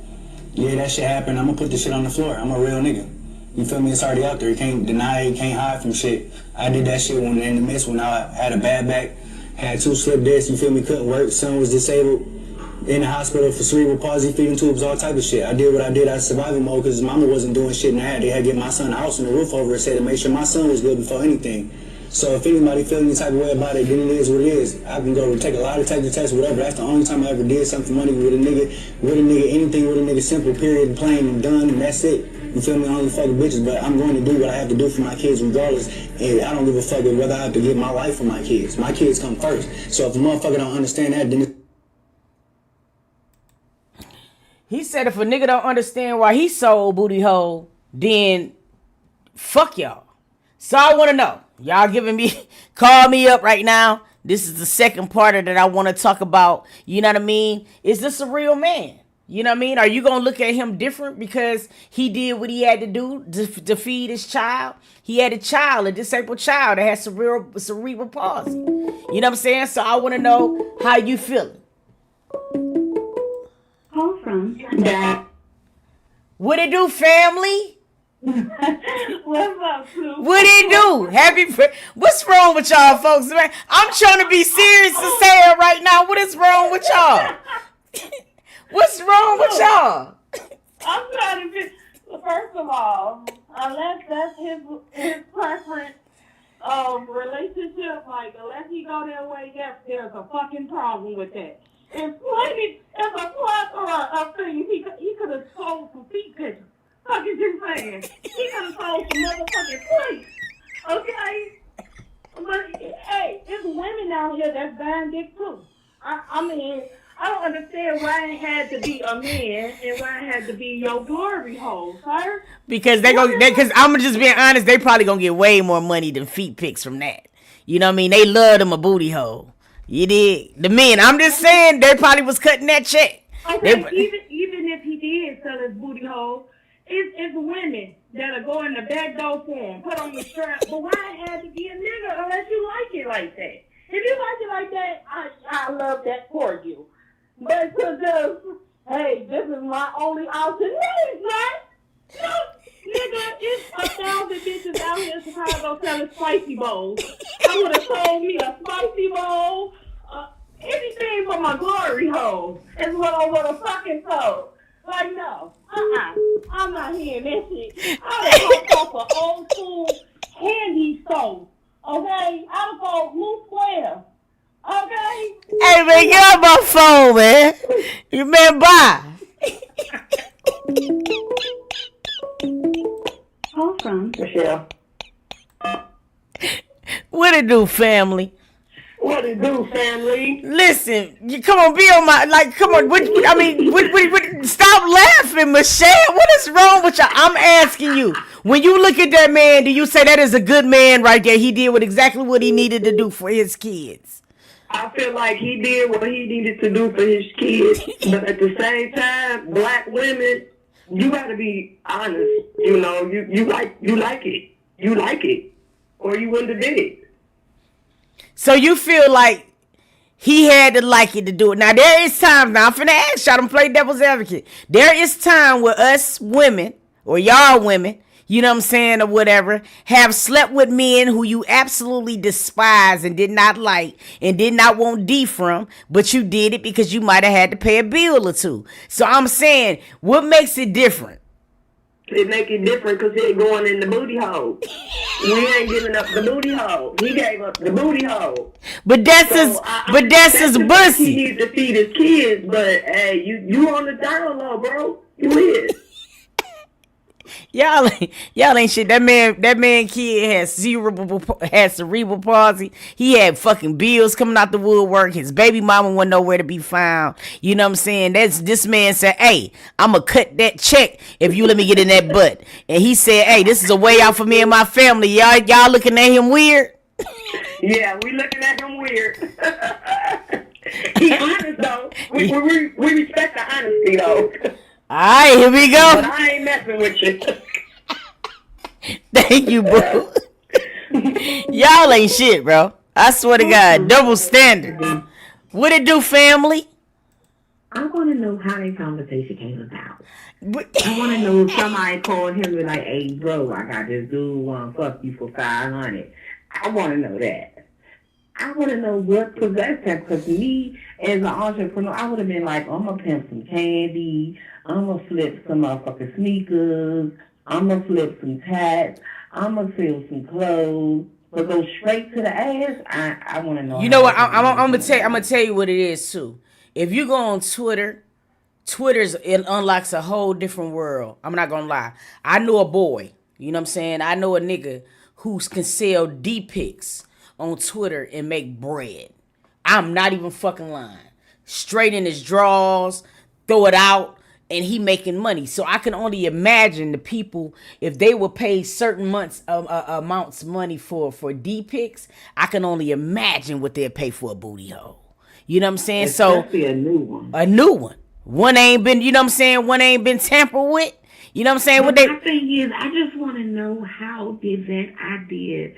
yeah, that shit happened. I'm going to put the shit on the floor. I'm a real nigga. You feel me? It's already out there. You can't deny it. You can't hide from shit. I did that shit when in the midst when I had a bad back, had 2 slip discs, you feel me? Couldn't work. Son was disabled. In the hospital for cerebral palsy, feeding tubes, all type of shit. I did what I did out of survival mode because his mama wasn't doing shit, and they had to get my son a house and a roof over his head to make sure my son was good before anything. So if anybody feel any type of way about it, then it is what it is. I can go take a lie detector test, whatever. That's the only time I ever did something for money with a nigga, anything with a nigga, simple, period, plain and done, and that's it. You feel me? I only fuck with bitches, but I'm going to do what I have to do for my kids regardless, and I don't give a fuck whether I have to give my life for my kids. My kids come first. So if a motherfucker don't understand that, then He said if a nigga don't understand why he sold booty hole, then fuck y'all. So I want to know. Y'all giving me, call me up right now. This is the second part of that I want to talk about. You know what I mean? Is this a real man? You know what I mean? Are you going to look at him different because he did what he had to do to feed his child? He had a disabled child that has cerebral palsy. You know what I'm saying? So I want to know how you feeling. Call from that. What it do, family? What's up, Sue? What it do? What's wrong with y'all, folks? Man, I'm trying to be serious and say it right now. What is wrong with y'all? What's wrong with y'all? I'm trying to be. First of all, unless that's his preference relationship, like unless he go that way, yes, there's a fucking problem with that. There's a plethora of things he could have sold some feet pictures. Fucking just saying. He could have sold some motherfucking plates. Okay? But, hey, there's women out here that's buying dick too. I mean, I don't understand why it had to be a man and why it had to be your glory hole, sir. Because because I'm just being honest, they probably gonna get way more money than feet pics from that. You know what I mean? They love them a booty hole. You did. The men, I'm just saying, they probably was cutting that check. Okay, even if he did sell his booty hole, it's women that'll go in the back door for him, put on the strap. But why it had to be a nigga unless you like it like that? If you like it like that, I love that for you. But to just, hey, this is my only option. No, it's not. No, nigga, it's 1,000 bitches out here in Chicago selling spicy bowls. I would have sold me a spicy bowl. Anything for my glory hole is what I would have fucking sold. Like, no. I'm not hearing that shit. I would have off an old school candy store. Okay? I would go Blue Square. Okay? Hey, man, get off my phone, man. You man, bye. Call from Michelle. What it do, family? What it do, family? Listen, you come on, be on my come on. Stop laughing, Michelle. What is wrong with you? I'm asking you. When you look at that man, do you say that is a good man right there? He did exactly what he needed to do for his kids. I feel like he did what he needed to do for his kids, but at the same time, black women, you gotta be honest. You know, you like it, or you wouldn't have did it. So you feel like he had to like it to do it. Now there is times. Now I'm finna ask y'all to play devil's advocate. There is time where us women or y'all women, you know what I'm saying, or whatever, have slept with men who you absolutely despise and did not like and did not want D from, but you did it because you might have had to pay a bill or two. So I'm saying, what makes it different? It make it different because he ain't going in the booty hole. We ain't giving up the booty hole. He gave up the booty hole. But that's his bussy. He needs to feed his kids, but hey, you on the down low, bro. You is. Y'all ain't shit. That man kid had cerebral palsy. He had fucking bills coming out the woodwork. His baby mama wasn't nowhere to be found. You know what I'm saying? This man said, "Hey, I'ma cut that check if you let me get in that butt." And he said, "Hey, this is a way out for me and my family." Y'all looking at him weird? Yeah, we looking at him weird. He honest though. We respect the honesty though. All right, here we go. But I ain't messing with you. Thank you, bro. Y'all ain't shit, bro. I swear to God, double standard. What it do, family? I want to know how that conversation came about. I want to know if somebody called him and be like, "Hey, bro, I got this dude want to fuck you for $500." I want to know that. I want to know what possessed him, because me, as an entrepreneur, I would have been like, I'm going to pimp some candy, I'm going to flip some motherfucking sneakers, I'm going to flip some tats, I'm going to sell some clothes, but go straight to the ass. I want to know. You know what? I'm going to tell you what it is, too. If you go on Twitter, it unlocks a whole different world. I'm not going to lie. I know a boy, you know what I'm saying? I know a nigga who can sell D-pics on Twitter and make bread. I'm not even fucking lying. Straight in his drawers, throw it out, and he making money. So I can only imagine the people, if they would pay certain amounts of money for D-pics, I can only imagine what they'd pay for a booty hole. You know what I'm saying? Especially a new one. A new one. One ain't been, you know what I'm saying? One ain't been tampered with. You know what I'm saying? But my thing is, I just want to know, how did that idea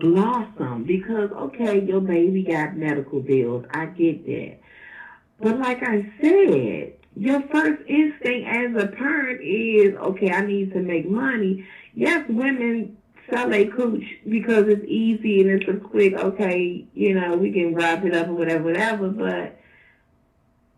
blossom? Because, okay, your baby got medical bills. I get that. But like I said, your first instinct as a parent is, okay, I need to make money. Yes, women sell a cooch because it's easy and it's a quick, okay, you know, we can wrap it up or whatever, but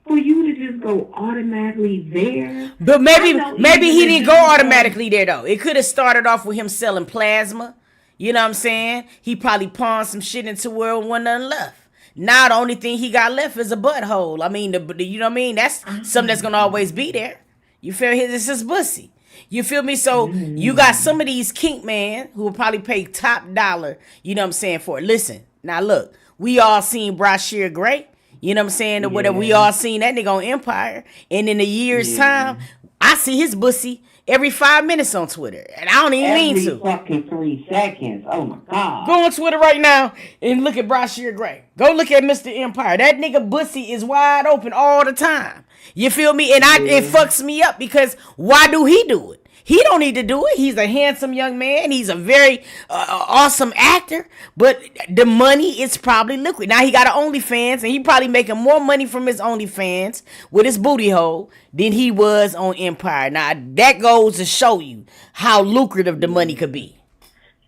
for you to just go automatically there. But maybe he didn't go automatically there, though. It could have started off with him selling plasma. You know what I'm saying? He probably pawned some shit into where wasn't nothing left. Now the only thing he got left is a butthole. I mean, you know what I mean? That's something that's going to always be there. You feel me? This is pussy. You feel me? So you got some of these kink man who will probably pay top dollar, you know what I'm saying, for it. Listen, now look, we all seen Brashear Gray. You know what I'm saying? Or whatever. We all seen that nigga on Empire. And in a year's time, I see his pussy every 5 minutes on Twitter. And I don't even mean to. Every fucking 3 seconds. Oh my God. Go on Twitter right now and look at Brashear Gray. Go look at Mr. Empire. That nigga pussy is wide open all the time. You feel me? And it fucks me up because why do he do it? He don't need to do it. He's a handsome young man. He's a very awesome actor. But the money is probably liquid. Now he got an OnlyFans, and he probably making more money from his OnlyFans with his booty hole than he was on Empire. Now that goes to show you how lucrative the money could be.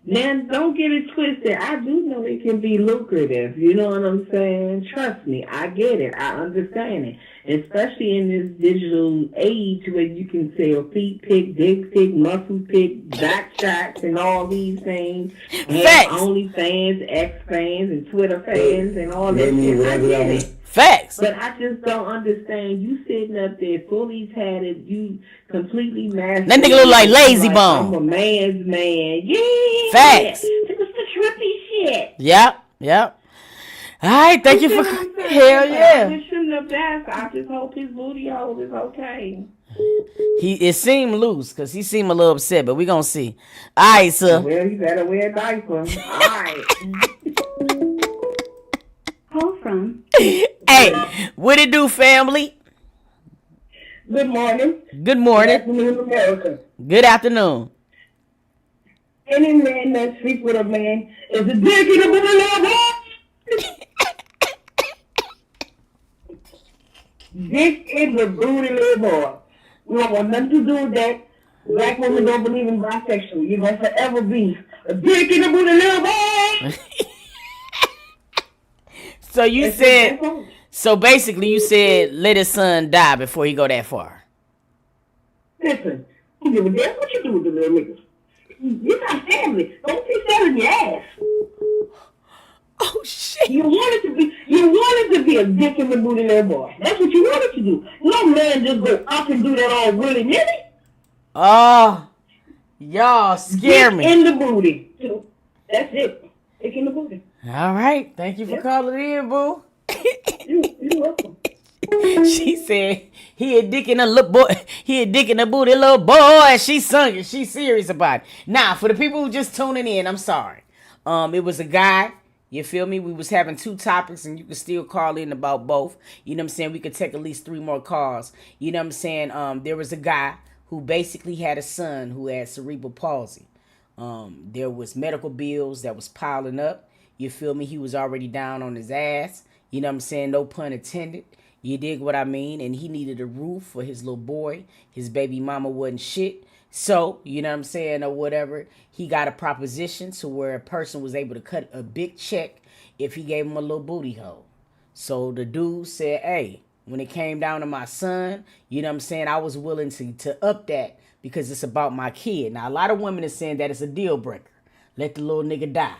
Man, don't get it twisted. I do know it can be lucrative. You know what I'm saying? Trust me, I get it. I understand it. Especially in this digital age where you can sell feet pic, dick pic, muscle pic, back shots, and all these things. And OnlyFans, X fans, and Twitter fans, and all that shit. I get it. Facts. But I just don't understand. You sitting up there fully tatted, you completely masked. That nigga look like Lazy Bone. I'm a man's man. Yeah. Facts. It was the trippy shit. Yep. All right, thank you for hell I yeah. just shouldn't have asked. I just hope his booty hole is okay. It seemed loose because he seemed a little upset, but we gonna see. All right, sir. Well, you better wear a diaper. All right. Call from. Hey, what it do, family? Good morning. Good Good morning. afternoon, America. Good afternoon. Any man that sleeps with a man is a dick in the middle of Dick in the booty little boy. We don't want nothing to do with that. Black women don't believe in bisexual. You're going to forever be a dick in the booty little boy. So you said, so basically you said let his son die before he go that far. Listen, you give a damn what you do with the little niggas. You got family. Don't be selling your ass. Oh shit. You wanted to be a dick in the booty little boy. That's what you wanted to do. No man just go up and do that all willy nilly. Oh, y'all scare Dick me. in the booty. That's it. Dick in the booty. All right, thank you for calling in, boo. You're welcome. She said he a dick in a little boy. He a dick in the booty, little boy. She sung it. She's serious about it. Now, for the people who just tuning in, I'm sorry. It was a guy. You feel me? We was having two topics, and you can still call in about both. You know what I'm saying? We could take at least 3 more calls. You know what I'm saying? There was a guy who basically had a son who had cerebral palsy. There was medical bills that was piling up. You feel me? He was already down on his ass. You know what I'm saying? No pun intended. You dig what I mean? And he needed a roof for his little boy. His baby mama wasn't shit. So, you know what I'm saying, or whatever, he got a proposition to where a person was able to cut a big check if he gave him a little booty hole. So the dude said, hey, when it came down to my son, you know what I'm saying, I was willing to up that because it's about my kid. Now, a lot of women are saying that it's a deal breaker. Let the little nigga die.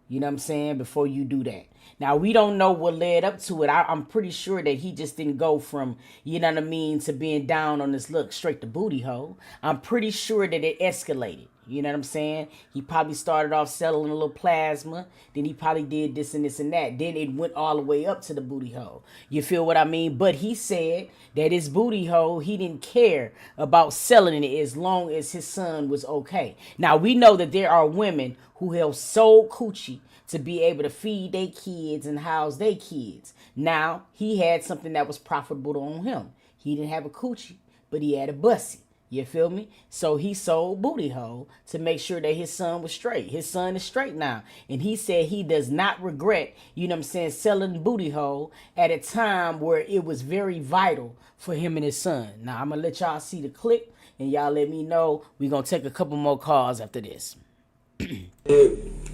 You know what I'm saying, before you do that. Now, we don't know what led up to it. I'm pretty sure that he just didn't go from, you know what I mean, to being down on this look straight to booty hole. I'm pretty sure that it escalated. You know what I'm saying? He probably started off selling a little plasma. Then he probably did this and this and that. Then it went all the way up to the booty hole. You feel what I mean? But he said that his booty hole, he didn't care about selling it as long as his son was okay. Now, we know that there are women who have sold coochie to be able to feed their kids and house their kids. Now, he had something that was profitable on him. He didn't have a coochie, but he had a bussy. You feel me? So he sold booty hole to make sure that his son was straight. His son is straight now. And he said he does not regret, you know what I'm saying, selling booty hole at a time where it was very vital for him and his son. Now, I'm going to let y'all see the clip and y'all let me know. We're going to take a couple more calls after this.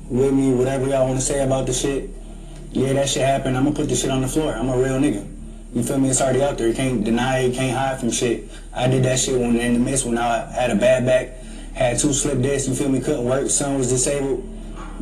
With me, whatever y'all want to say about the shit, yeah, that shit happened. I'm gonna put the shit on the floor. I'm a real nigga. You feel me? It's already out there. You can't deny it, you can't hide from shit. I did that shit when in the midst when I had a bad back, had 2 slip discs, you feel me, couldn't work, son was disabled,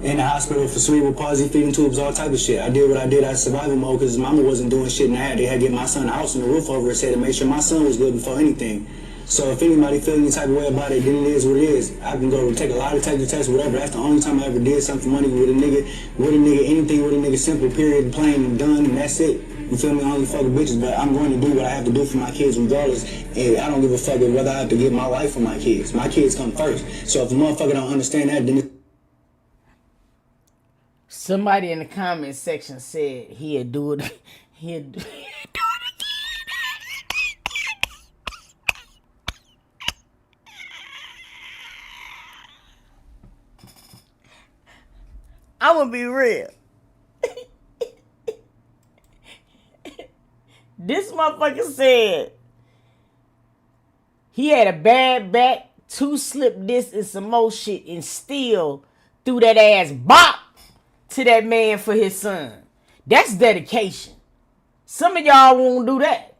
in the hospital for cerebral palsy, feeding tubes, all type of shit. I did what I did out of survival mode because his mama wasn't doing shit and they had to get my son a house and a roof over his head to make sure my son was good before anything. So if anybody feel any type of way about it, then it is what it is. I can go take a lot of detective tests, whatever. That's the only time I ever did something money with a nigga, anything with a nigga, simple, period, plain and done, and that's it. You feel me? I only fuck with bitches, but I'm going to do what I have to do for my kids regardless. And I don't give a fuck whether I have to give my life for my kids. My kids come first. So if a motherfucker don't understand that, then it's... Somebody in the comment section said he'd do it. He'd do it again. I'm gonna be real. This motherfucker said he had a bad back, 2 slip discs, and some more shit, and still threw that ass bop to that man for his son. That's dedication. Some of y'all won't do that.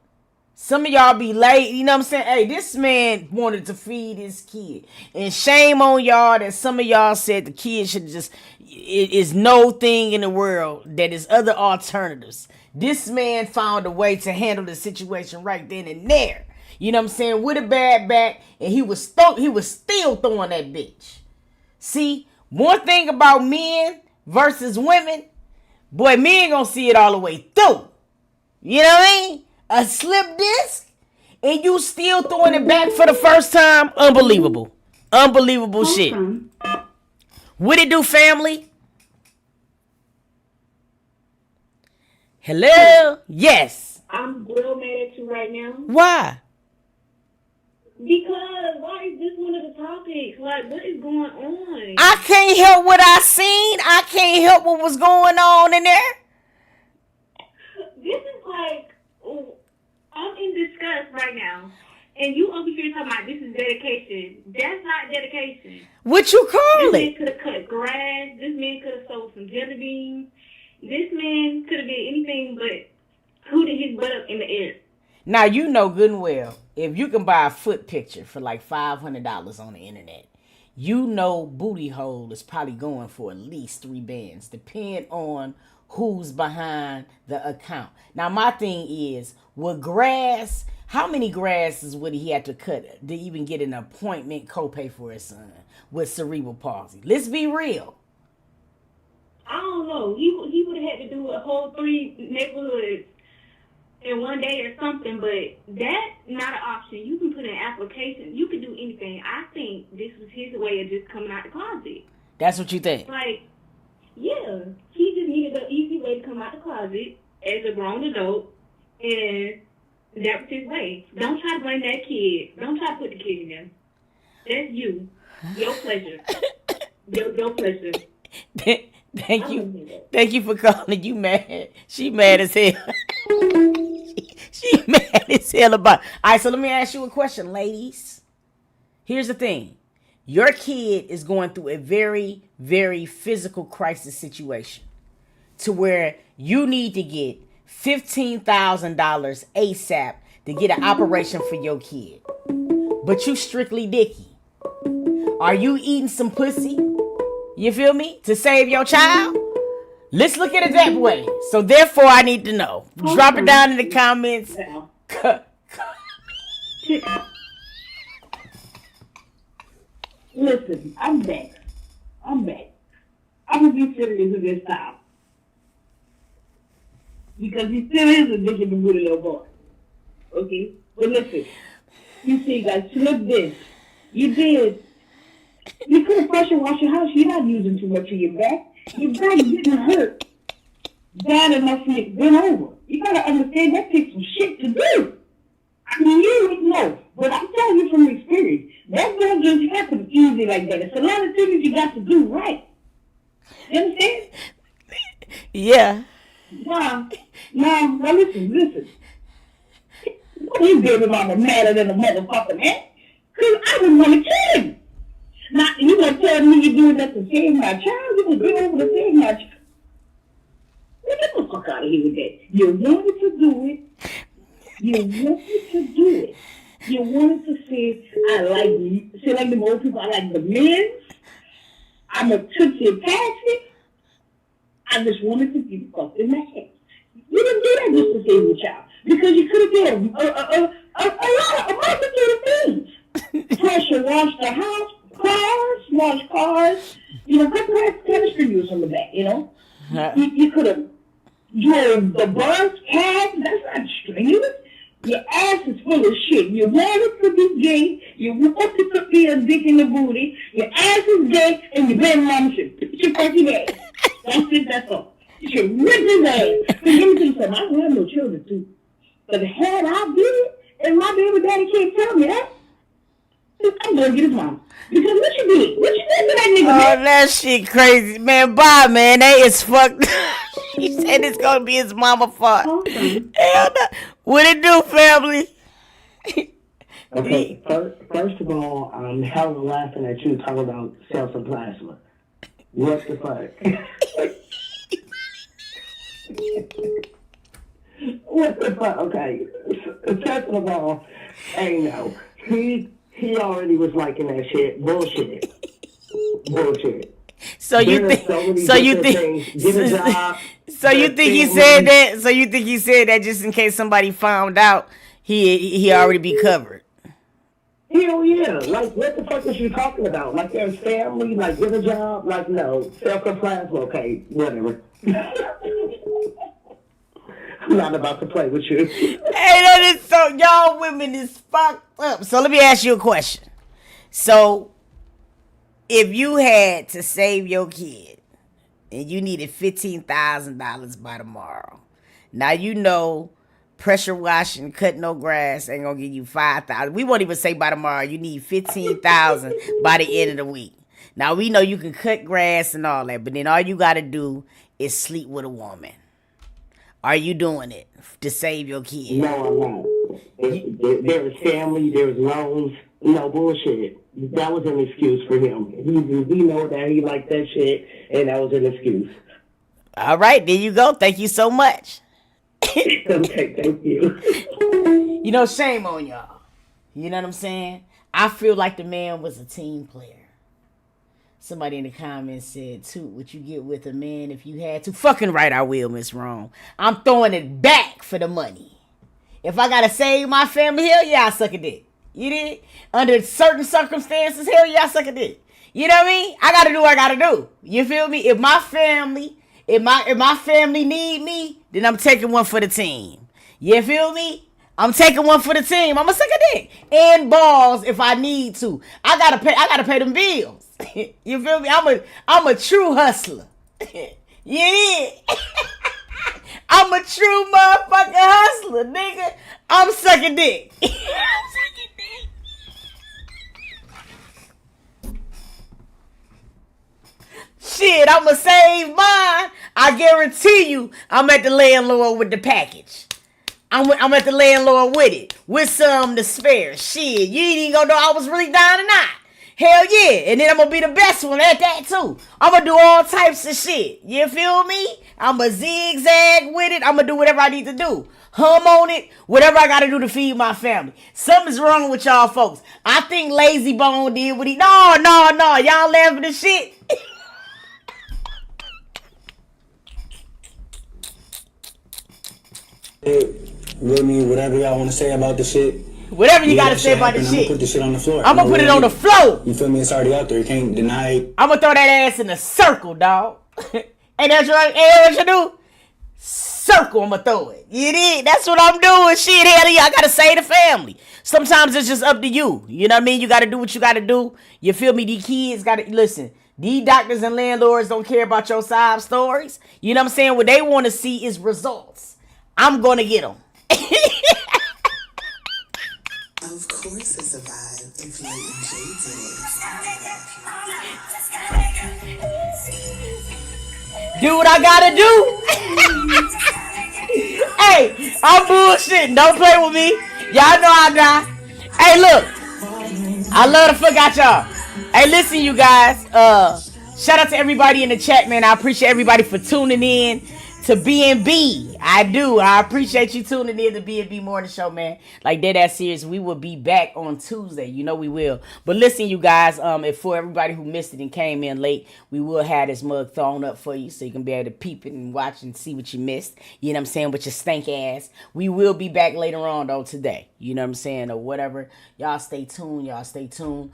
Some of y'all be late, you know what I'm saying? Hey, this man wanted to feed his kid. And shame on y'all that some of y'all said the kid should just, it is no thing in the world that is other alternatives. This man found a way to handle the situation right then and there. You know what I'm saying? With a bad back, and he was still throwing that bitch. See, one thing about men versus women, Boy, me ain't gonna see it all the way through. You know what I mean? A slip disc, and you still throwing it back for the first time? Unbelievable. Unbelievable shit. What it do, family? Hello? Yes. I'm real mad at you right now. Why? Because why is this one of the topics? Like, what is going on? I can't help what I seen. I can't help what was going on in there. This is like, I'm in disgust right now. And you over here talking about this is dedication. That's not dedication. What you call This it? man could have cut grass. This man could have sold some jelly beans. This man could have did anything but hooted his butt up in the air. Now, you know good and well, if you can buy a foot picture for like $500 on the internet, you know booty hole is probably going for at least 3 bands, depending on who's behind the account. Now, my thing is, with grass, how many grasses would he have to cut to even get an appointment copay for his son with cerebral palsy? Let's be real. I don't know. He would have had to do a whole 3 neighborhoods in one day or something, but that's not an option. You can put in an application. You can do anything. I think this was his way of just coming out the closet. That's what you think? Like, yeah. He just needed an easy way to come out the closet as a grown adult, and that was his way. Don't try to blame that kid. Don't try to put the kid in there. That's you. Your pleasure. Your pleasure. Thank you. Thank you for calling. You mad. She mad as hell. She mad as hell about it. All right, so let me ask you a question, ladies. Here's the thing. Your kid is going through a very, very physical crisis situation to where you need to get $15,000 ASAP to get an operation for your kid. But you strictly dicky. Are you eating some pussy? You feel me? To save your child? Let's look at it that way. So therefore, I need to know. Drop it down in the comments. Listen, I'm back. I'm gonna be serious with this time. Because he still is a dick in the booty little boy. Okay? But listen, you see, guys, slip this. You did. You could have pressure wash your house. You're not using too much of your back. Your back didn't hurt bad enough for you to bend over. You gotta understand that takes some shit to do. I mean, you wouldn't know, but I'm telling you from experience, that don't just happen easy like that. It's a lot of things you got to do right. You understand? Yeah. Now, listen. You baby mama madder than a motherfucker, man. Because I wouldn't want to kill him. Now, you gonna tell me you're doing that to save my child? You gonna go over to save my child? Get the fuck out of here with that. You wanted to do it. You wanted to say, I like you. Say like the old people, I like the men. I'm a tootsie passy. I just wanted to get fucked in my head. You didn't do that just to save your child. Because you could have done a multitude of things. Pressure wash the house, wash cars, put chemistry use on the back, You could have drove the bus, cab, that's not strenuous. Your ass is full of shit. You wanted to be gay, you wanted to be a dick in the booty, your ass is gay, and your baby mama should put your fucking ass. That's it, that's all. You should rip his ass. But let me tell you something, I don't have no children too. But had I did it, and my baby daddy can't tell me that, I'm gonna get his mom. Because what you did? What you did to that nigga, man? Oh, that shit crazy. Man, bye, man. That is fucked. He said it's gonna be his mama fault. Okay. Hell no. What it do, family? Okay, first of all, I'm hella laughing at you talking about cells and plasma. What the fuck? What the fuck? Okay, second of all, hey, no. He already was liking that shit. Bullshit. So you think he said that? So you think he said that just in case somebody found out he already be covered? Hell yeah. Like, what the fuck is you talking about? Like, there's family, like, get a job? Like, no. Self-compliance, okay, whatever. I'm not about to play with you. Hey, that is so, y'all women is fucked up. So let me ask you a question. So, if you had to save your kid and you needed $15,000 by tomorrow, now you know pressure washing, cut no grass ain't gonna give you $5,000. We won't even say by tomorrow. You need $15,000 by the end of the week. Now we know you can cut grass and all that, but then all you gotta do is sleep with a woman. Are you doing it to save your kid? No, I'm not. There was family, there was loans. No, bullshit. That was an excuse for him. He know that he liked that shit, and that was an excuse. All right, there you go. Thank you so much. Okay, thank you. You know, shame on y'all. You know what I'm saying? I feel like the man was a team player. Somebody in the comments said, Toot, would you get with a man if you had to? Fucking right, I will, Miss Wrong. I'm throwing it back for the money. If I gotta save my family, hell yeah, I suck a dick. You did? Under certain circumstances, hell yeah, I suck a dick. You know what I mean? I gotta do what I gotta do. You feel me? If my family need me, then I'm taking one for the team. You feel me? I'm taking one for the team. I'ma suck a dick and balls if I need to. I gotta pay them bills. You feel me? I'm a true hustler. Yeah. I'm a true motherfucking hustler, nigga. I'm sucking dick. I'm sucking dick. Shit, I'ma save mine. I guarantee you, I'm at the landlord with the package. I'm at the landlord with it. With some to spare. Shit, you ain't even gonna know I was really down or not. Hell yeah. And then I'm gonna be the best one at that too. I'm gonna do all types of shit. You feel me? I'm gonna zigzag with it. I'm gonna do whatever I need to do. Hum on it. Whatever I gotta do to feed my family. Something's wrong with y'all folks. I think Lazy Bone did what he... No. Y'all laughing at shit. With me, whatever y'all want to say about the shit. Whatever you gotta say about the shit. I'm gonna put the shit on the floor. I'm gonna put it on the floor. You feel me? It's already out there. You can't deny it. I'm gonna throw that ass in a circle, dog. Ain't that what you do? Circle, I'm gonna throw it. You did? That's what I'm doing. Shit, hell yeah, I gotta save the family. Sometimes it's just up to you. You know what I mean? You gotta do what you gotta do. You feel me? These kids gotta listen. These doctors and landlords don't care about your sob stories. You know what I'm saying? What they want to see is results. I'm gonna get them. Of course it's a vibe if you and Jay did it. Do what I gotta do. Hey, I'm bullshitting. Don't play with me. Y'all know I die. Hey, look. I love the fuck out y'all. Hey, listen, you guys. Shout out to everybody in the chat, man. I appreciate everybody for tuning in to B&B. I do. I appreciate you tuning in to B&B Morning Show, man. Like that serious. We will be back on Tuesday. You know we will. But listen, you guys, if for everybody who missed it and came in late, we will have this mug thrown up for you so you can be able to peep it and watch and see what you missed. You know what I'm saying? With your stank ass. We will be back later on, though, today. You know what I'm saying? Or whatever. Y'all stay tuned.